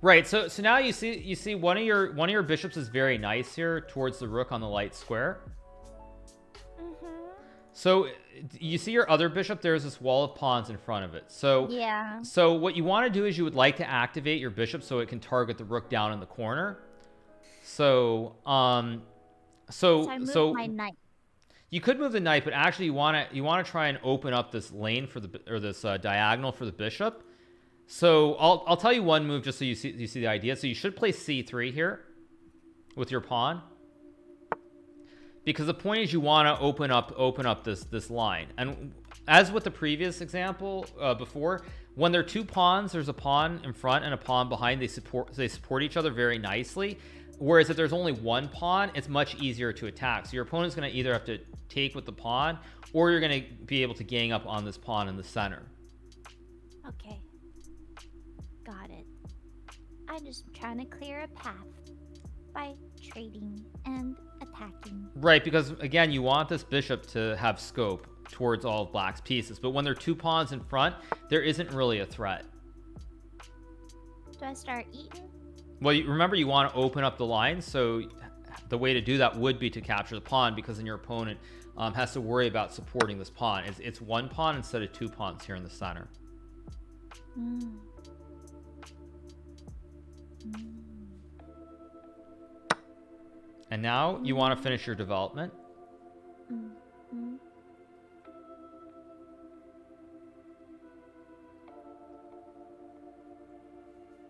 Right. So now you see one of your bishops is very nice here towards the rook on the light square. So you see your other bishop, there's this wall of pawns in front of it. So Yeah. So what you want to do is you would like to activate your bishop so it can target the rook down in the corner. So I moved my knight. you could move the knight, but actually you want to try and open up this lane for this diagonal for the bishop. So I'll tell you one move just so you see the idea. So you should play c3 here with your pawn. Because the point is you want to open up this line. And as with the previous example before, when there are two pawns, there's a pawn in front and a pawn behind. They support each other very nicely. Whereas if there's only one pawn, it's much easier to attack. So your opponent's going to either have to take with the pawn, or you're going to be able to gang up on this pawn in the center. Okay. Got it. I'm just trying to clear a path by trading and attacking. Right, because again, you want this bishop to have scope towards all of black's pieces. But when there are two pawns in front, there isn't really a threat. Do I start eating? Well, remember, you want to open up the line, so the way to do that would be to capture the pawn, because then your opponent has to worry about supporting this pawn. It's one pawn instead of two pawns here in the center. And now you want to finish your development.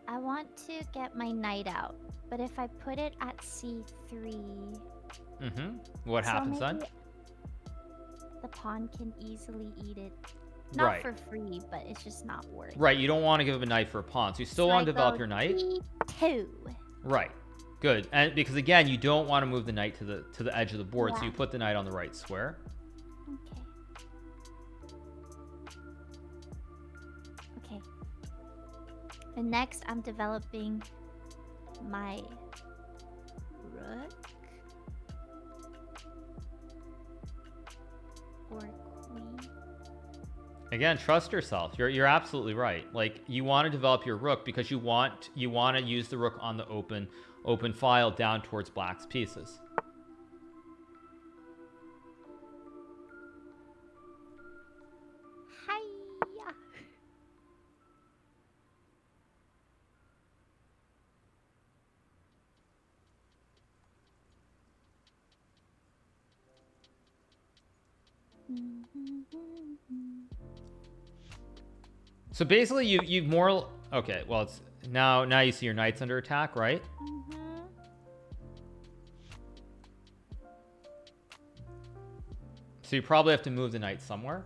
I want to get my knight out, but if I put it at c3... What happens then? The pawn can easily eat it. Not Right. for free, but it's just not worth it. Right, you don't want to give up a knight for a pawn, so you still want to develop your knight. c2. Right, good. And because again, you don't want to move the knight to the edge of the board, so Yeah. you put the knight on the right square. Okay. Okay. And next, I'm developing my rook or queen. Again, trust yourself. You're absolutely right. Like, you want to develop your rook because you want to use the rook on the open file down towards black's pieces. Hiya. So basically, you more okay. Well, it's now you see your knight's under attack, right? So you probably have to move the knight somewhere.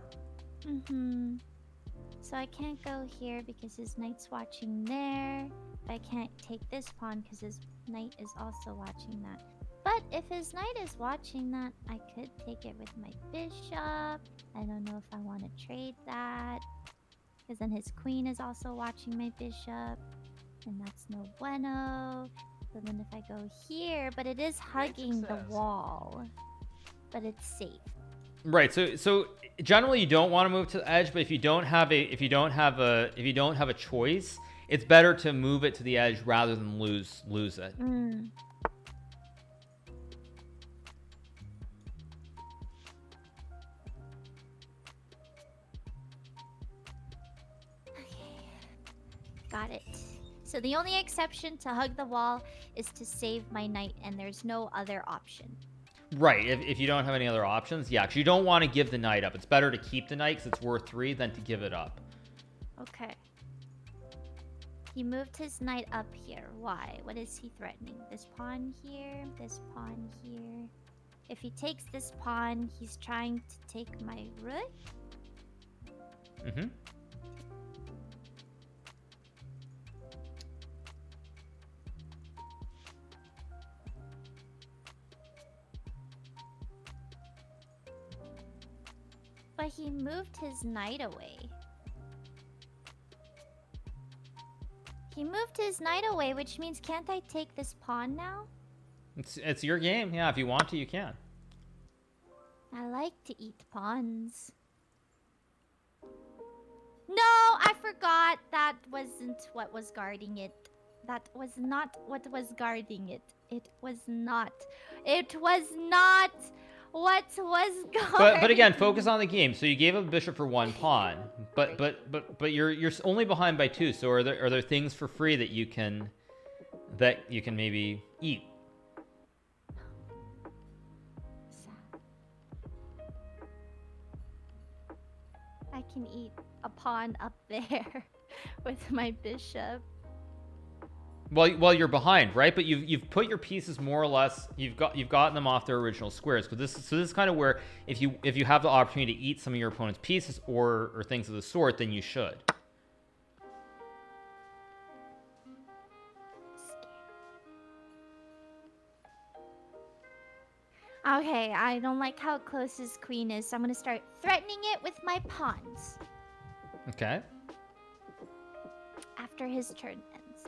So I can't go here because his knight's watching there. I can't take this pawn because his knight is also watching that. But if his knight is watching that, I could take it with my bishop. I don't know if I want to trade that. Because then his queen is also watching my bishop. And that's no bueno. So then if I go here, but it is hugging the wall. But it's safe. Right. So generally you don't want to move to the edge, but if you don't have a choice, it's better to move it to the edge rather than lose it. Got it. So the only exception to hug the wall is to save my knight, and there's no other option. Right, if you don't have any other options, yeah, because you don't want to give the knight up. It's better to keep the knight because it's worth 3 than to give it up. Okay. He moved his knight up here. Why? What is he threatening? This pawn here, this pawn here. If he takes this pawn, he's trying to take my rook. But he moved his knight away. He moved his knight away, which means can't I take this pawn now? It's your game. Yeah, if you want to, you can. I like to eat pawns. No, I forgot that wasn't what was guarding it. That was not what was guarding it. It was not. It was not what was guarding. But again, focus on the game. So you gave up a bishop for 1 pawn, but you're only behind by 2. So are there things for free that you can maybe eat? Sad. I can eat a pawn up there with my bishop. Well, you're behind, right? But you've put your pieces more or less. You've gotten them off their original squares. But this is kind of where if you have the opportunity to eat some of your opponent's pieces or things of the sort, then you should. Okay, I don't like how close his queen is, so I'm gonna start threatening it with my pawns Okay. after his turn ends.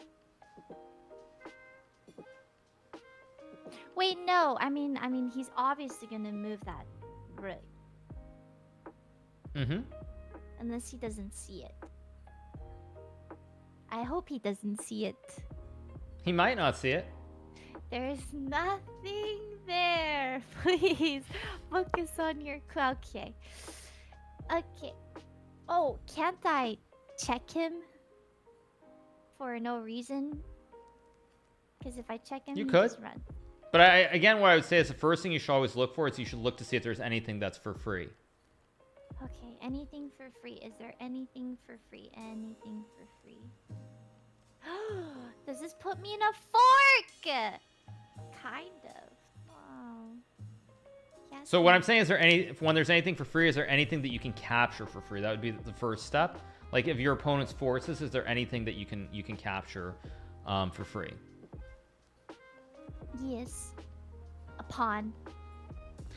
Wait, no. I mean, he's obviously gonna move that rook. Mm-hmm. Unless he doesn't see it. I hope he doesn't see it. He might not see it. There's nothing there. Please focus on your okay. Okay. Oh, can't I check him for no reason? Because if I check him, You he could. just runs. But again, what I would say is the first thing you should always look for is you should look to see if there's anything that's for free. Okay, anything for free. Is there anything for free? Anything for free? Does this put me in a fork? Kind of. Wow. Yes, So what I'm saying is, when there's anything for free, is there anything that you can capture for free? That would be the first step. Like if your opponent's forces, is there anything that you can capture for free? Yes. A pawn.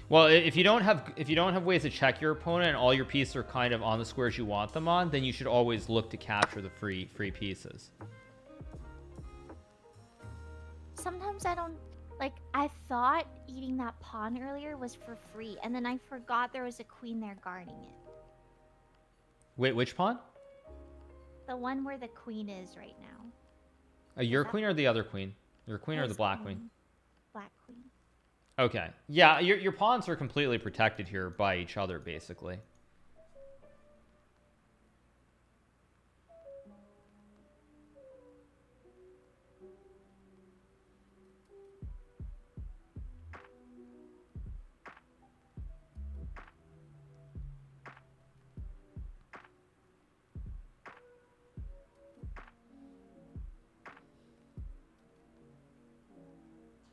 Well, if you don't have ways to check your opponent and all your pieces are kind of on the squares you want them on, then you should always look to capture the free pieces. Sometimes I don't like. I thought eating that pawn earlier was for free, and then I forgot there was a queen there guarding it. Wait, which pawn? The one where the queen is right now. Your queen or the other queen? Your queen or the His black queen? Black queen. Okay. Yeah, your pawns are completely protected here by each other, basically.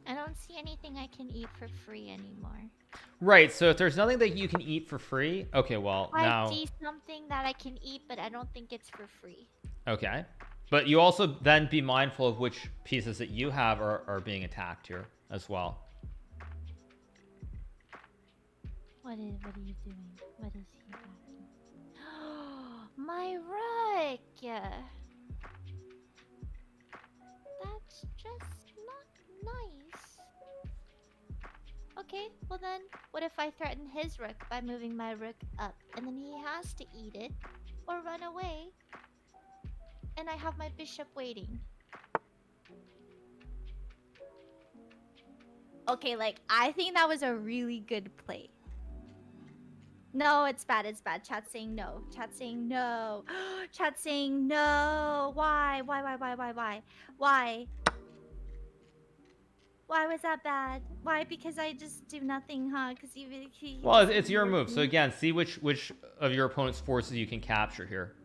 I don't see anything I can eat for free anymore. Right, so if there's nothing that you can eat for free, okay, well, now... I see something that I can eat, but I don't think it's for free. Okay. But you also then be mindful of which pieces that you have are being attacked here as well. What are you doing? What is he attacking? My rook! That's just not nice. Okay, well then, what if I threaten his rook by moving my rook up, and then he has to eat it or run away, and I have my bishop waiting? Okay, like, I think that was a really good play. No, it's bad, it's bad. Chat's saying no. Chat's saying no. Chat's saying no. Why? Why? Why was that bad? Why? Because I just do nothing, huh? Because he Well, it's your move. So again, see which of your opponent's forces you can capture here.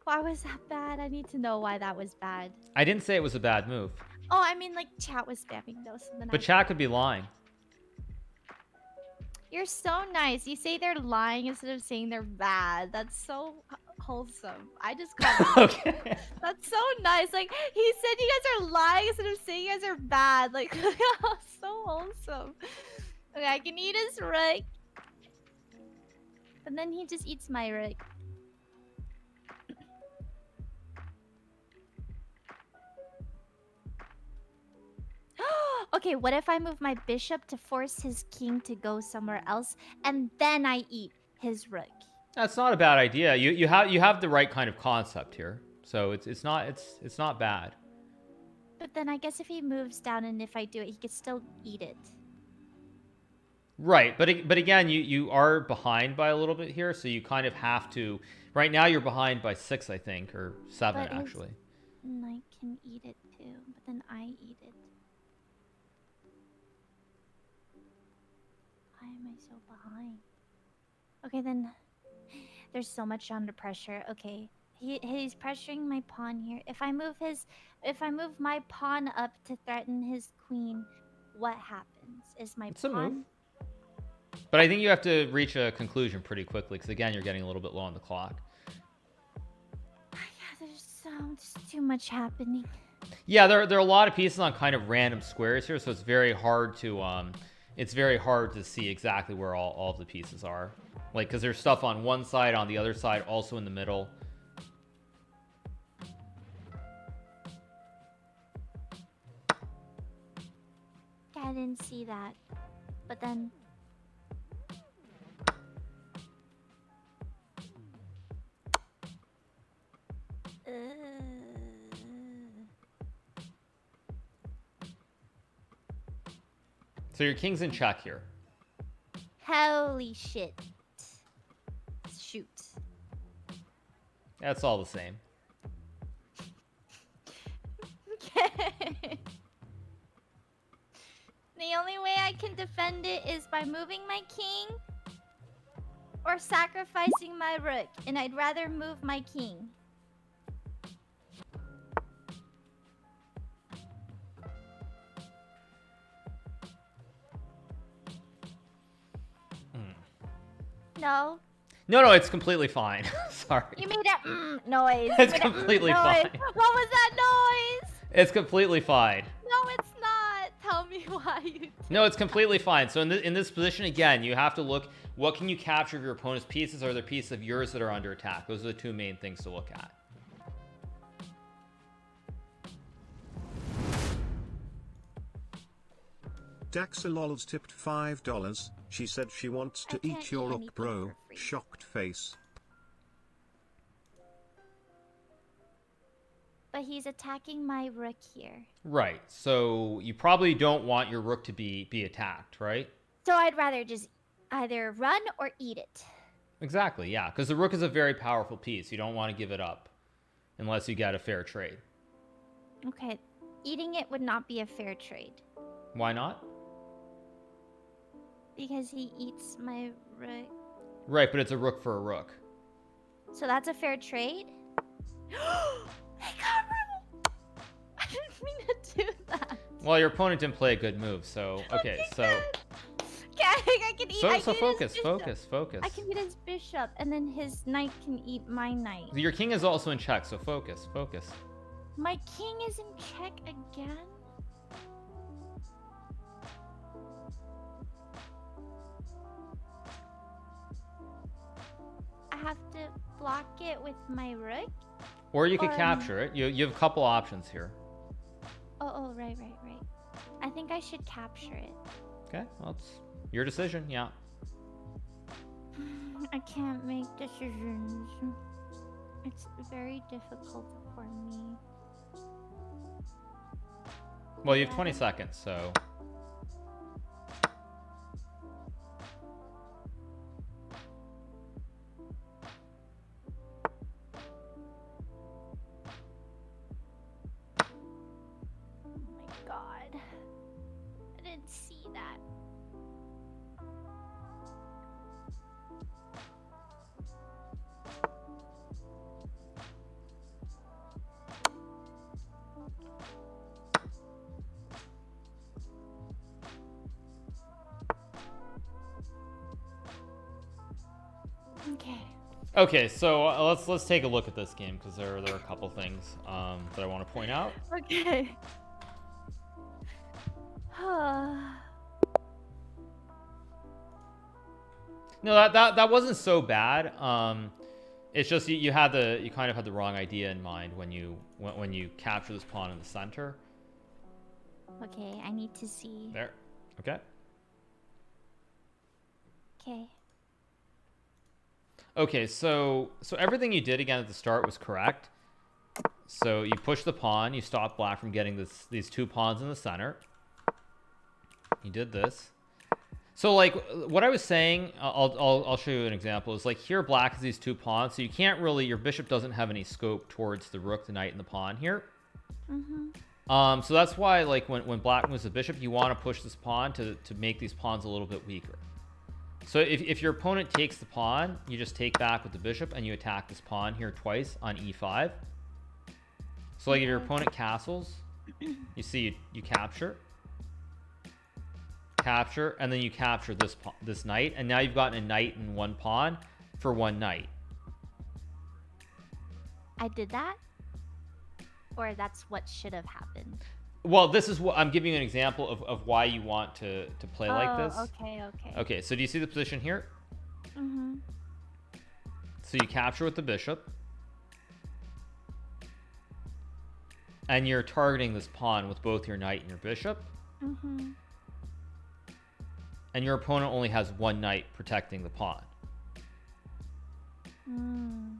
Why was that bad? I need to know why that was bad. I didn't say it was a bad move. Oh, I mean, like, chat was spamming those. But chat could be lying. You're so nice. You say they're lying instead of saying they're bad. That's so wholesome. I just got Okay. That's so nice. Like, he said you guys are lying instead of saying you guys are bad. Like, so wholesome. Okay, I can eat his rook. But then he just eats my rook. Okay, what if I move my bishop to force his king to go somewhere else, and then I eat his rook? That's not a bad idea. You have the right kind of concept here. So it's not bad. But then I guess if he moves down and if I do it, he could still eat it. Right, but again, you are behind by a little bit here, so you kind of have to. Right now, you're behind by 6, I think, or 7 But actually. And I can eat it too, but then I eat it. Why am I so behind? Okay, then there's so much under pressure. Okay, He's pressuring my pawn here. If I move my pawn up to threaten his queen, what happens? Is my It's a pawn? move. But I think you have to reach a conclusion pretty quickly because again, you're getting a little bit low on the clock. Yeah, there's too much happening. Yeah, there are a lot of pieces on kind of random squares here, so it's very hard to see exactly where all of the pieces are. Like, because there's stuff on one side, on the other side, also in the middle. Yeah, I didn't see that. But then... So your king's in check here. Holy shit. Shoot. That's all the same. Okay. The only way I can defend it is by moving my king or sacrificing my rook, and I'd rather move my king. No. No, it's completely fine. Sorry. You made a noise. It's completely fine. What was that noise? It's completely fine. No, it's not. Tell me why you did. No, it's completely fine. So in this position, again, you have to look, what can you capture of your opponent's pieces? Are there pieces of yours that are under attack? Those are the two main things to look at. Daxalols tipped $5. She said she wants to eat your rook, bro. Shocked face. But he's attacking my rook here. Right. So you probably don't want your rook to be attacked, right? So I'd rather just either run or eat it. Exactly, yeah. Because the rook is a very powerful piece. You don't want to give it up unless you get a fair trade. Okay. Eating it would not be a fair trade. Why not? Because he eats my rook. Right, but it's a rook for a rook. So that's a fair trade? I got rid. I didn't mean to do that. Well, your opponent didn't play a good move, so... Okay, so... I can eat, So I can focus, eat his focus, focus. I can eat his bishop, and then his knight can eat my knight. Your king is also in check, so focus, focus. My king is in check again? I have to block it with my rook? Or you could capture it. You have a couple options here. Oh, right. I think I should capture it. Okay, well, it's your decision, yeah. I can't make decisions. It's very difficult for me. Well, you have 20 seconds, so... God. I didn't see that. Okay, so let's take a look at this game because there are a couple things that I want to point out. Okay. No, that wasn't so bad. It's just you kind of had the wrong idea in mind when you capture this pawn in the center. Okay, I need to see. There. Okay. Okay. Okay, so everything you did again at the start was correct. So you push the pawn, you stop black from getting these two pawns in the center. You did this. So like what I was saying, I'll show you an example. Is like here black has these two pawns, so you can't really, your bishop doesn't have any scope towards the rook, the knight, and the pawn here. So that's why like when black moves the bishop, you want to push this pawn to make these pawns a little bit weaker. So if your opponent takes the pawn, you just take back with the bishop and you attack this pawn here twice on e5. So like if your opponent castles, you see you capture, and then you capture this knight, and now you've gotten a knight and one pawn for one knight. I did that? Or that's what should have happened? Well, this is what I'm giving you an example of why you want to play like this. Okay. Okay, so do you see the position here? Mm-hmm. So you capture with the bishop. And you're targeting this pawn with both your knight and your bishop. Mm-hmm. And your opponent only has one knight protecting the pawn. Mm.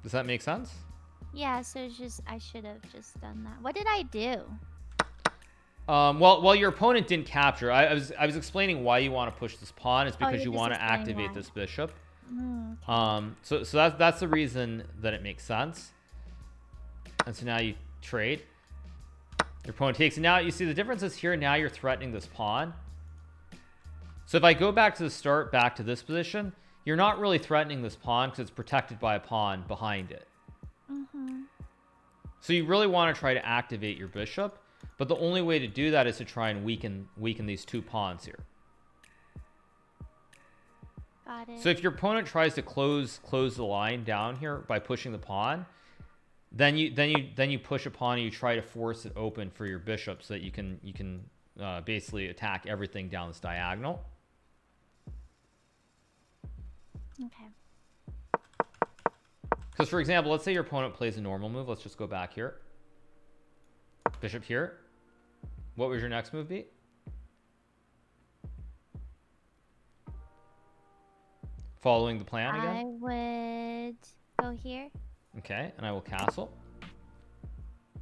Does that make sense? Yeah, so it's just I should have just done that. What did I do? Well, your opponent didn't capture. I was explaining why you want to push this pawn. It's because you're you just want to explaining activate why. this bishop. Okay. So that's the reason that it makes sense. And so now you trade. Your opponent takes it. Now you see the difference is here. Now you're threatening this pawn. So if I go back to the start, back to this position, you're not really threatening this pawn because it's protected by a pawn behind it. Mm-hmm. So you really want to try to activate your bishop, but the only way to do that is to try and weaken these two pawns here. Got it. So if your opponent tries to close the line down here by pushing the pawn, then you push a pawn and you try to force it open for your bishop so that you can basically attack everything down this diagonal. Okay. Because, for example, let's say your opponent plays a normal move. Let's just go back here. Bishop here. What would your next move be? Following the plan again? I would go here. Okay, and I will castle.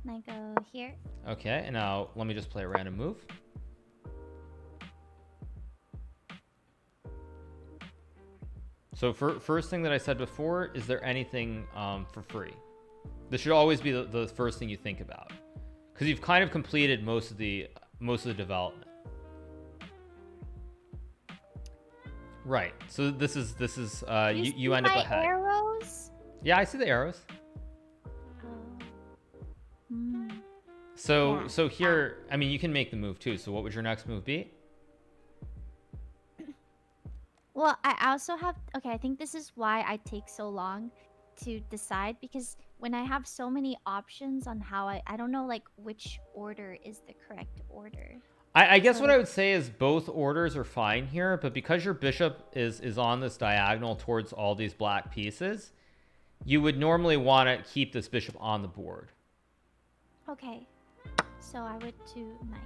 And I go here. Okay, and now let me just play a random move. So first thing that I said before, is there anything for free? This should always be the first thing you think about, because you've kind of completed most of the development. Right. So this is you end up ahead. Arrows? Yeah, I see the arrows. Oh. Hmm. So here, I mean, you can make the move too. So what would your next move be? Well, I also have... Okay, I think this is why I take so long to decide, because when I have so many options on how I don't know, like, which order is the correct order. I guess what I would say is both orders are fine here, but because your bishop is on this diagonal towards all these black pieces, you would normally want to keep this bishop on the board. Okay. So I would do knight.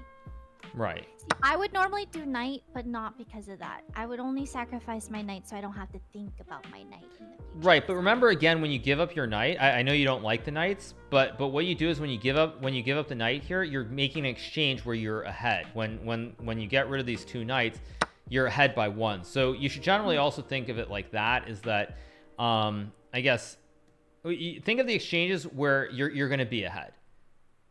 Right. See, I would normally do knight, but not because of that. I would only sacrifice my knight so I don't have to think about my knight in the future. Right, but remember again, when you give up your knight, I know you don't like the knights, but what you do is when you give up the knight here, you're making an exchange where you're ahead. When you get rid of these two knights, you're ahead by one. So you should generally also think of it like that, is that I guess you think of the exchanges where you're going to be ahead.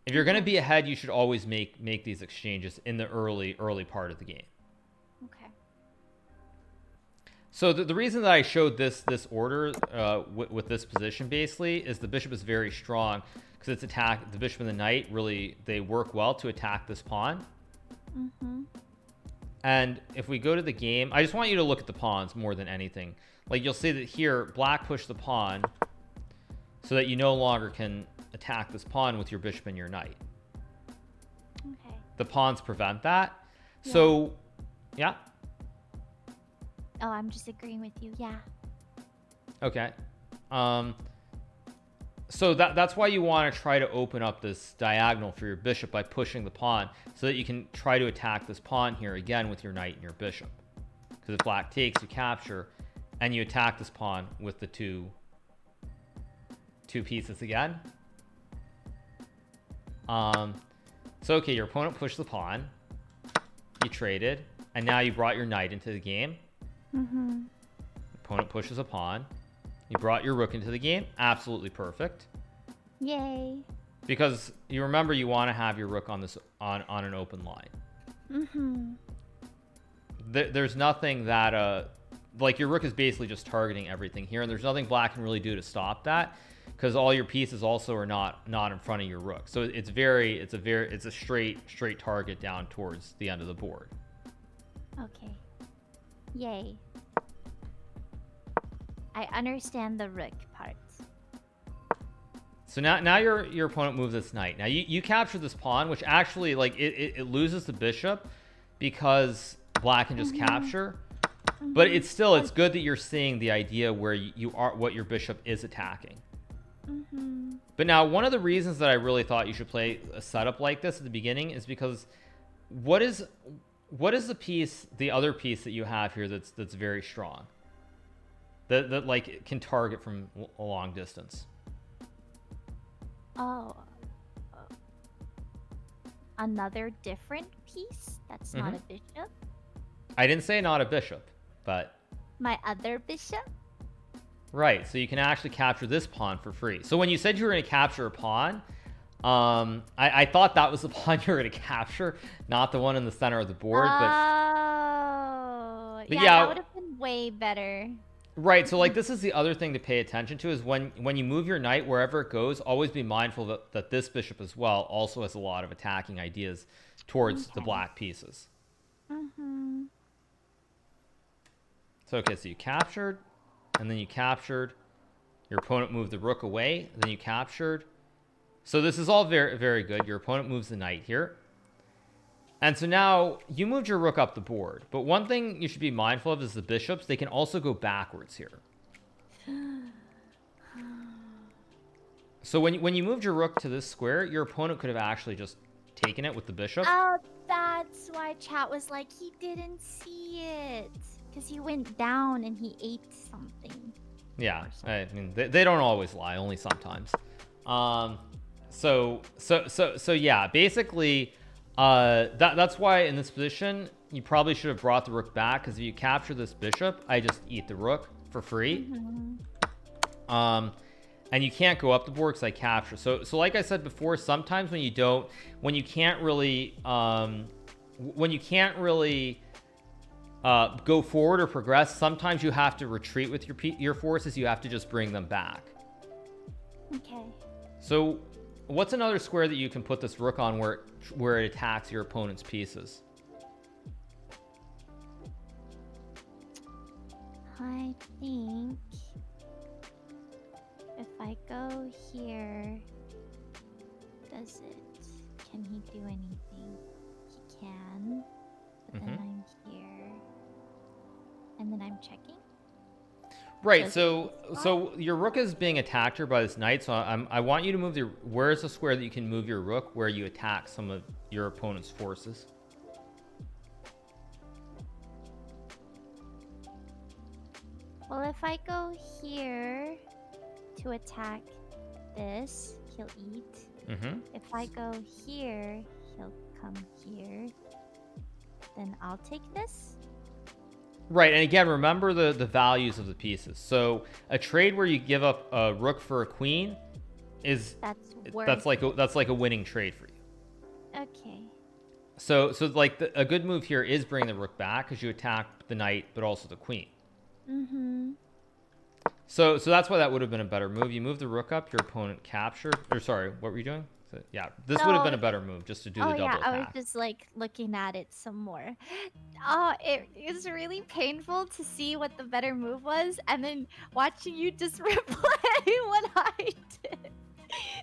If you're going to be ahead, you should always make these exchanges in the early part of the game. Okay. So the reason that I showed this order with this position basically is the bishop is very strong because it's the bishop and the knight really, they work well to attack this pawn. Mm-hmm. And if we go to the game, I just want you to look at the pawns more than anything. Like you'll see that here, black pushed the pawn so that you no longer can attack this pawn with your bishop and your knight. Okay. The pawns prevent that. Yeah. So, yeah. Oh, I'm just agreeing with you. Yeah. Okay. So that's why you want to try to open up this diagonal for your bishop by pushing the pawn so that you can try to attack this pawn here again with your knight and your bishop. Because if black takes, you capture, and you attack this pawn with the two pieces again. So okay, your opponent pushed the pawn, you traded, and now you brought your knight into the game. Mm-hmm. Opponent pushes a pawn, you brought your rook into the game. Absolutely perfect, Yay. because you remember you want to have your rook on an open line. Mm-hmm. there's nothing that like your rook is basically just targeting everything here, and there's nothing black can really do to stop that, because all your pieces also are not in front of your rook. So it's a straight target down towards the end of the board. Okay. Yay. I understand the rook part. So now your opponent moves this knight. Now you capture this pawn, which actually, like, it loses the bishop because black can just capture. But it's good that you're seeing the idea where you are what your bishop is attacking. But now, one of the reasons that I really thought you should play a setup like this at the beginning is because what is the other piece that you have here that's very strong, that like can target from a long distance? Oh. Another different piece that's not a bishop? I didn't say not a bishop, but... My other bishop? Right, so you can actually capture this pawn for free. So when you said you were going to capture a pawn, I thought that was the pawn you were going to capture, not the one in the center of the board. But yeah, that would have been way better. Right, so like this is the other thing to pay attention to is when you move your knight wherever it goes, always be mindful that this bishop as well also has a lot of attacking ideas towards the black pieces. So okay, so you captured, and then you captured. Your opponent moved the rook away, then you captured. So this is all very, very good. Your opponent moves the knight here. And so now you moved your rook up the board. But one thing you should be mindful of is the bishops. They can also go backwards here. So when you moved your rook to this square, your opponent could have actually just taken it with the bishop. Oh, that's why chat was like, he didn't see it. Because he went down and he ate something. Yeah, I mean, they don't always lie, only sometimes. So yeah, basically... that's why in this position you probably should have brought the rook back, because if you capture this bishop, I just eat the rook for free. And you can't go up the board because I capture. So like I said before, sometimes when you can't really go forward or progress, sometimes you have to retreat with your forces. You have to just bring them back. Okay. So what's another square that you can put this rook on where it attacks your opponent's pieces? I think if I go here, can he do anything? He can, but then I'm here, and then I'm checking. Right, so your rook is being attacked here by this knight, so I want you to move where is the square that you can move your rook where you attack some of your opponent's forces? Well, if I go here to attack this, he'll eat. If I go here, he'll come here. Then I'll take this. Right, and again, remember the values of the pieces. So a trade where you give up a rook for a queen that's like a winning trade for you. Okay. So like a good move here is bring the rook back because you attack the knight but also the queen. So that's why that would have been a better move. You move the rook up, your opponent captured. Or sorry, what were you doing? So, yeah, this would have been a better move just to do the double attack. I was just like looking at it some more. Oh, it is really painful to see what the better move was, and then watching you just replay what I did.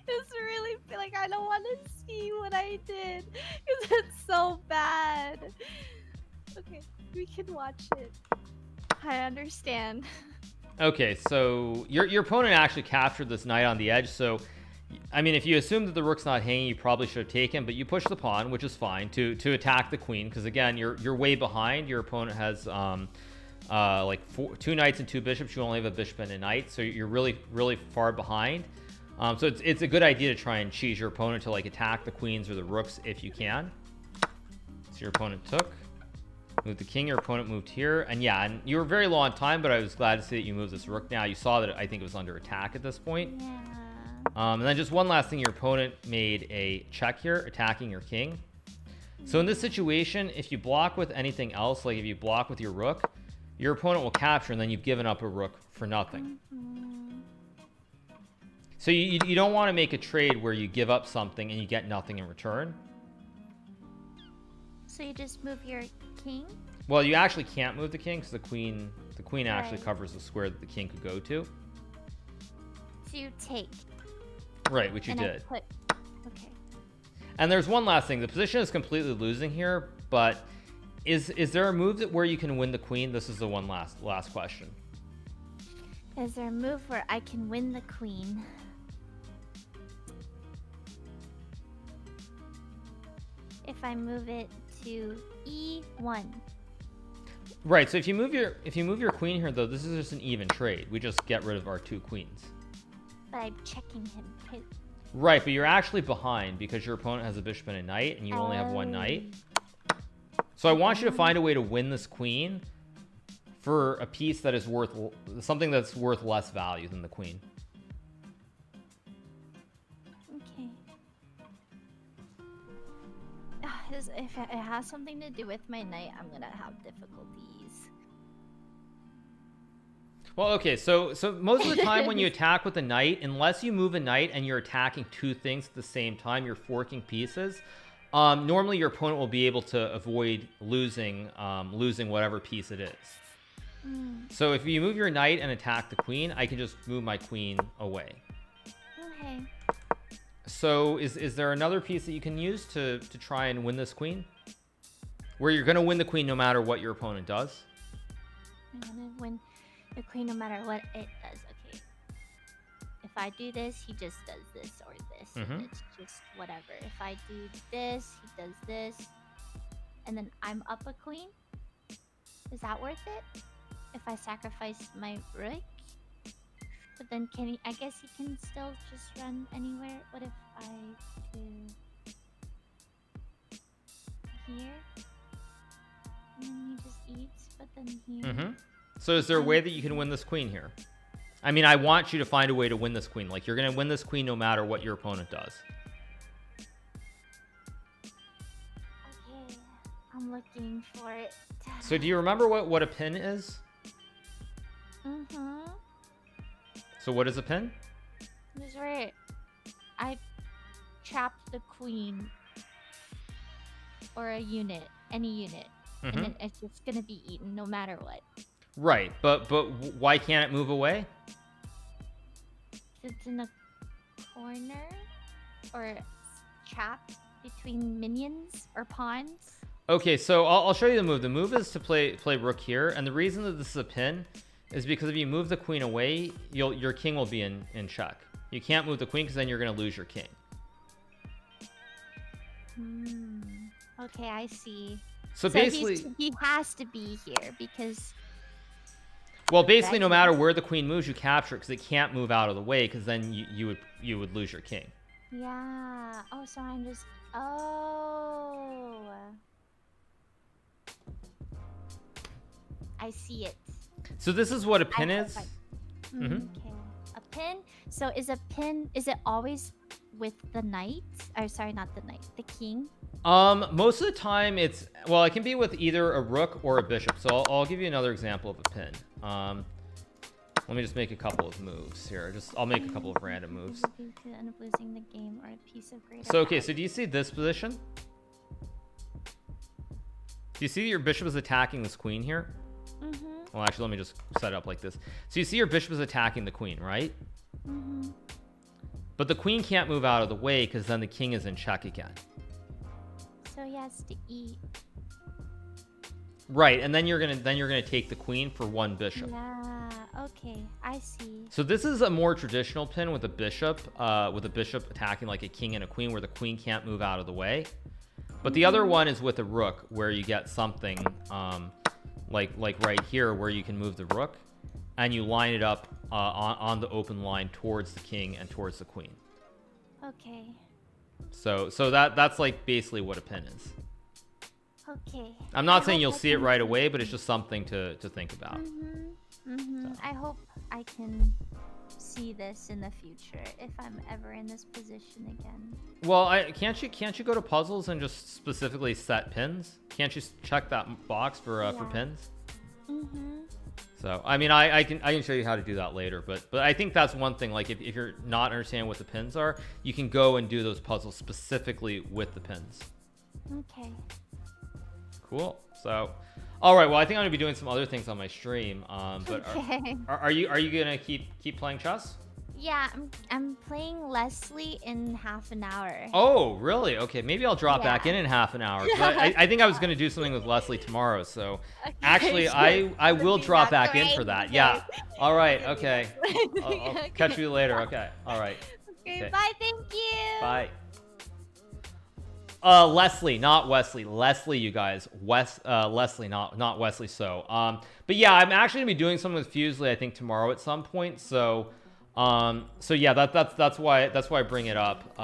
It's really like I don't want to see what I did because it's so bad. Okay, we can watch it. I understand. Okay, so your opponent actually captured this knight on the edge. So, I mean, if you assume that the rook's not hanging, you probably should have taken, but you push the pawn, which is fine, to attack the queen, because again, you're way behind. Your opponent has like two knights and two bishops. You only have a bishop and a knight, so you're really, really far behind. So it's a good idea to try and cheese your opponent to like attack the queens or the rooks if you can. So your opponent took. Moved the king, your opponent moved here, and yeah, and you were very low on time, but I was glad to see that you moved this rook. Now you saw that I think it was under attack at this point. Yeah. And then just one last thing, your opponent made a check here, attacking your king. So in this situation, if you block with anything else, like if you block with your rook, your opponent will capture, and then you've given up a rook for nothing. So you don't want to make a trade where you give up something and you get nothing in return. So you just move your king? Well, you actually can't move the king because the queen actually covers the square that the king could go to. So you take. Right, which you did. Okay. And there's one last thing. The position is completely losing here, but is there a move where you can win the queen? This is the one last question. Is there a move where I can win the queen? If I move it to E1. Right, so if you move your queen here, though, this is just an even trade. We just get rid of our 2 queens. But I'm checking him too. Right, but you're actually behind because your opponent has a bishop and a knight, and you only have 1 knight. So I want you to find a way to win this queen for a piece that is worth something that's worth less value than the queen. Okay. If it has something to do with my knight, I'm gonna have difficulties. Well, okay, so most of the time when you attack with a knight, unless you move a knight and you're attacking 2 things at the same time, you're forking pieces. Normally your opponent will be able to avoid losing whatever piece it is. So if you move your knight and attack the queen, I can just move my queen away. Okay. So is there another piece that you can use to try and win this queen? Where you're going to win the queen no matter what your opponent does? I'm gonna win the queen no matter what it does. Okay. If I do this, he just does this or this. And it's just whatever. If I do this, he does this. And then I'm up a queen. Is that worth it? If I sacrifice my rook? But then can he, I guess he can still just run anywhere. What if I do here? And then he just eats, but then here. So is there a way that you can win this queen here? I mean, I want you to find a way to win this queen. Like, you're going to win this queen no matter what your opponent does. Okay, I'm looking for it. So do you remember what a pin is? So what is a pin? This is where I trapped the queen or a unit, any unit, and then it's just gonna be eaten no matter what. Right, but why can't it move away? It's in a corner or trapped between minions or pawns. Okay, so I'll show you the move. The move is to play rook here, and the reason that this is a pin is because if you move the queen away, your king will be in check. You can't move the queen because then you're going to lose your king. Okay, I see. So basically, he has to be here because. Well, basically, no matter where the queen moves, you capture it because it can't move out of the way because then you would lose your king. Yeah. Oh, so I'm just. Oh. I see it. So this is what a pin is. Okay. A pin. So is it always with the knight? Or sorry, not the knight, the king? Most of the time it can be with either a rook or a bishop. So I'll give you another example of a pin. Let me just make a couple of moves here. I'll make a couple of random moves. You could end up losing the game or a piece of greater. So okay, so do you see this position? Do you see that your bishop is attacking this queen here? Well, actually, let me just set it up like this. So you see your bishop is attacking the queen, right? But the queen can't move out of the way because then the king is in check again. So he has to eat. Right, and then you're gonna take the queen for 1 bishop. Yeah. Okay, I see. So this is a more traditional pin with a bishop attacking like a king and a queen, where the queen can't move out of the way. But the other one is with a rook, where you get something like right here, where you can move the rook, and you line it up on the open line towards the king and towards the queen. Okay. So that's like basically what a pin is. Okay. I'm not saying you'll see it right away, but it's just something to think about. I hope I can see this in the future if I'm ever in this position again. Well, can't you go to puzzles and just specifically set pins? Can't you check that box for pins? So I mean, I can show you how to do that later, but I think that's one thing. Like if you're not understanding what the pins are, you can go and do those puzzles specifically with the pins. Okay. Cool. So, all right. Well, I think I'm gonna be doing some other things on my stream. But Okay. are you gonna keep playing chess? Yeah, I'm playing Leslie in half an hour. Oh, really? Okay, maybe I'll drop back in half an hour. 'Cause I think I was gonna do something with Leslie tomorrow. So Okay, actually, sure. I will Be drop back back in right for that. away. Yeah. All right. Okay, Okay. I'll catch you later. Okay. All right. Okay, Okay. bye. Thank you. Bye. Leslie, not Wesley. Leslie, you guys. Leslie, not Wesley. So, but yeah, I'm actually gonna be doing something with Fusely, I think tomorrow at some point. So, so yeah, that's why I bring it up.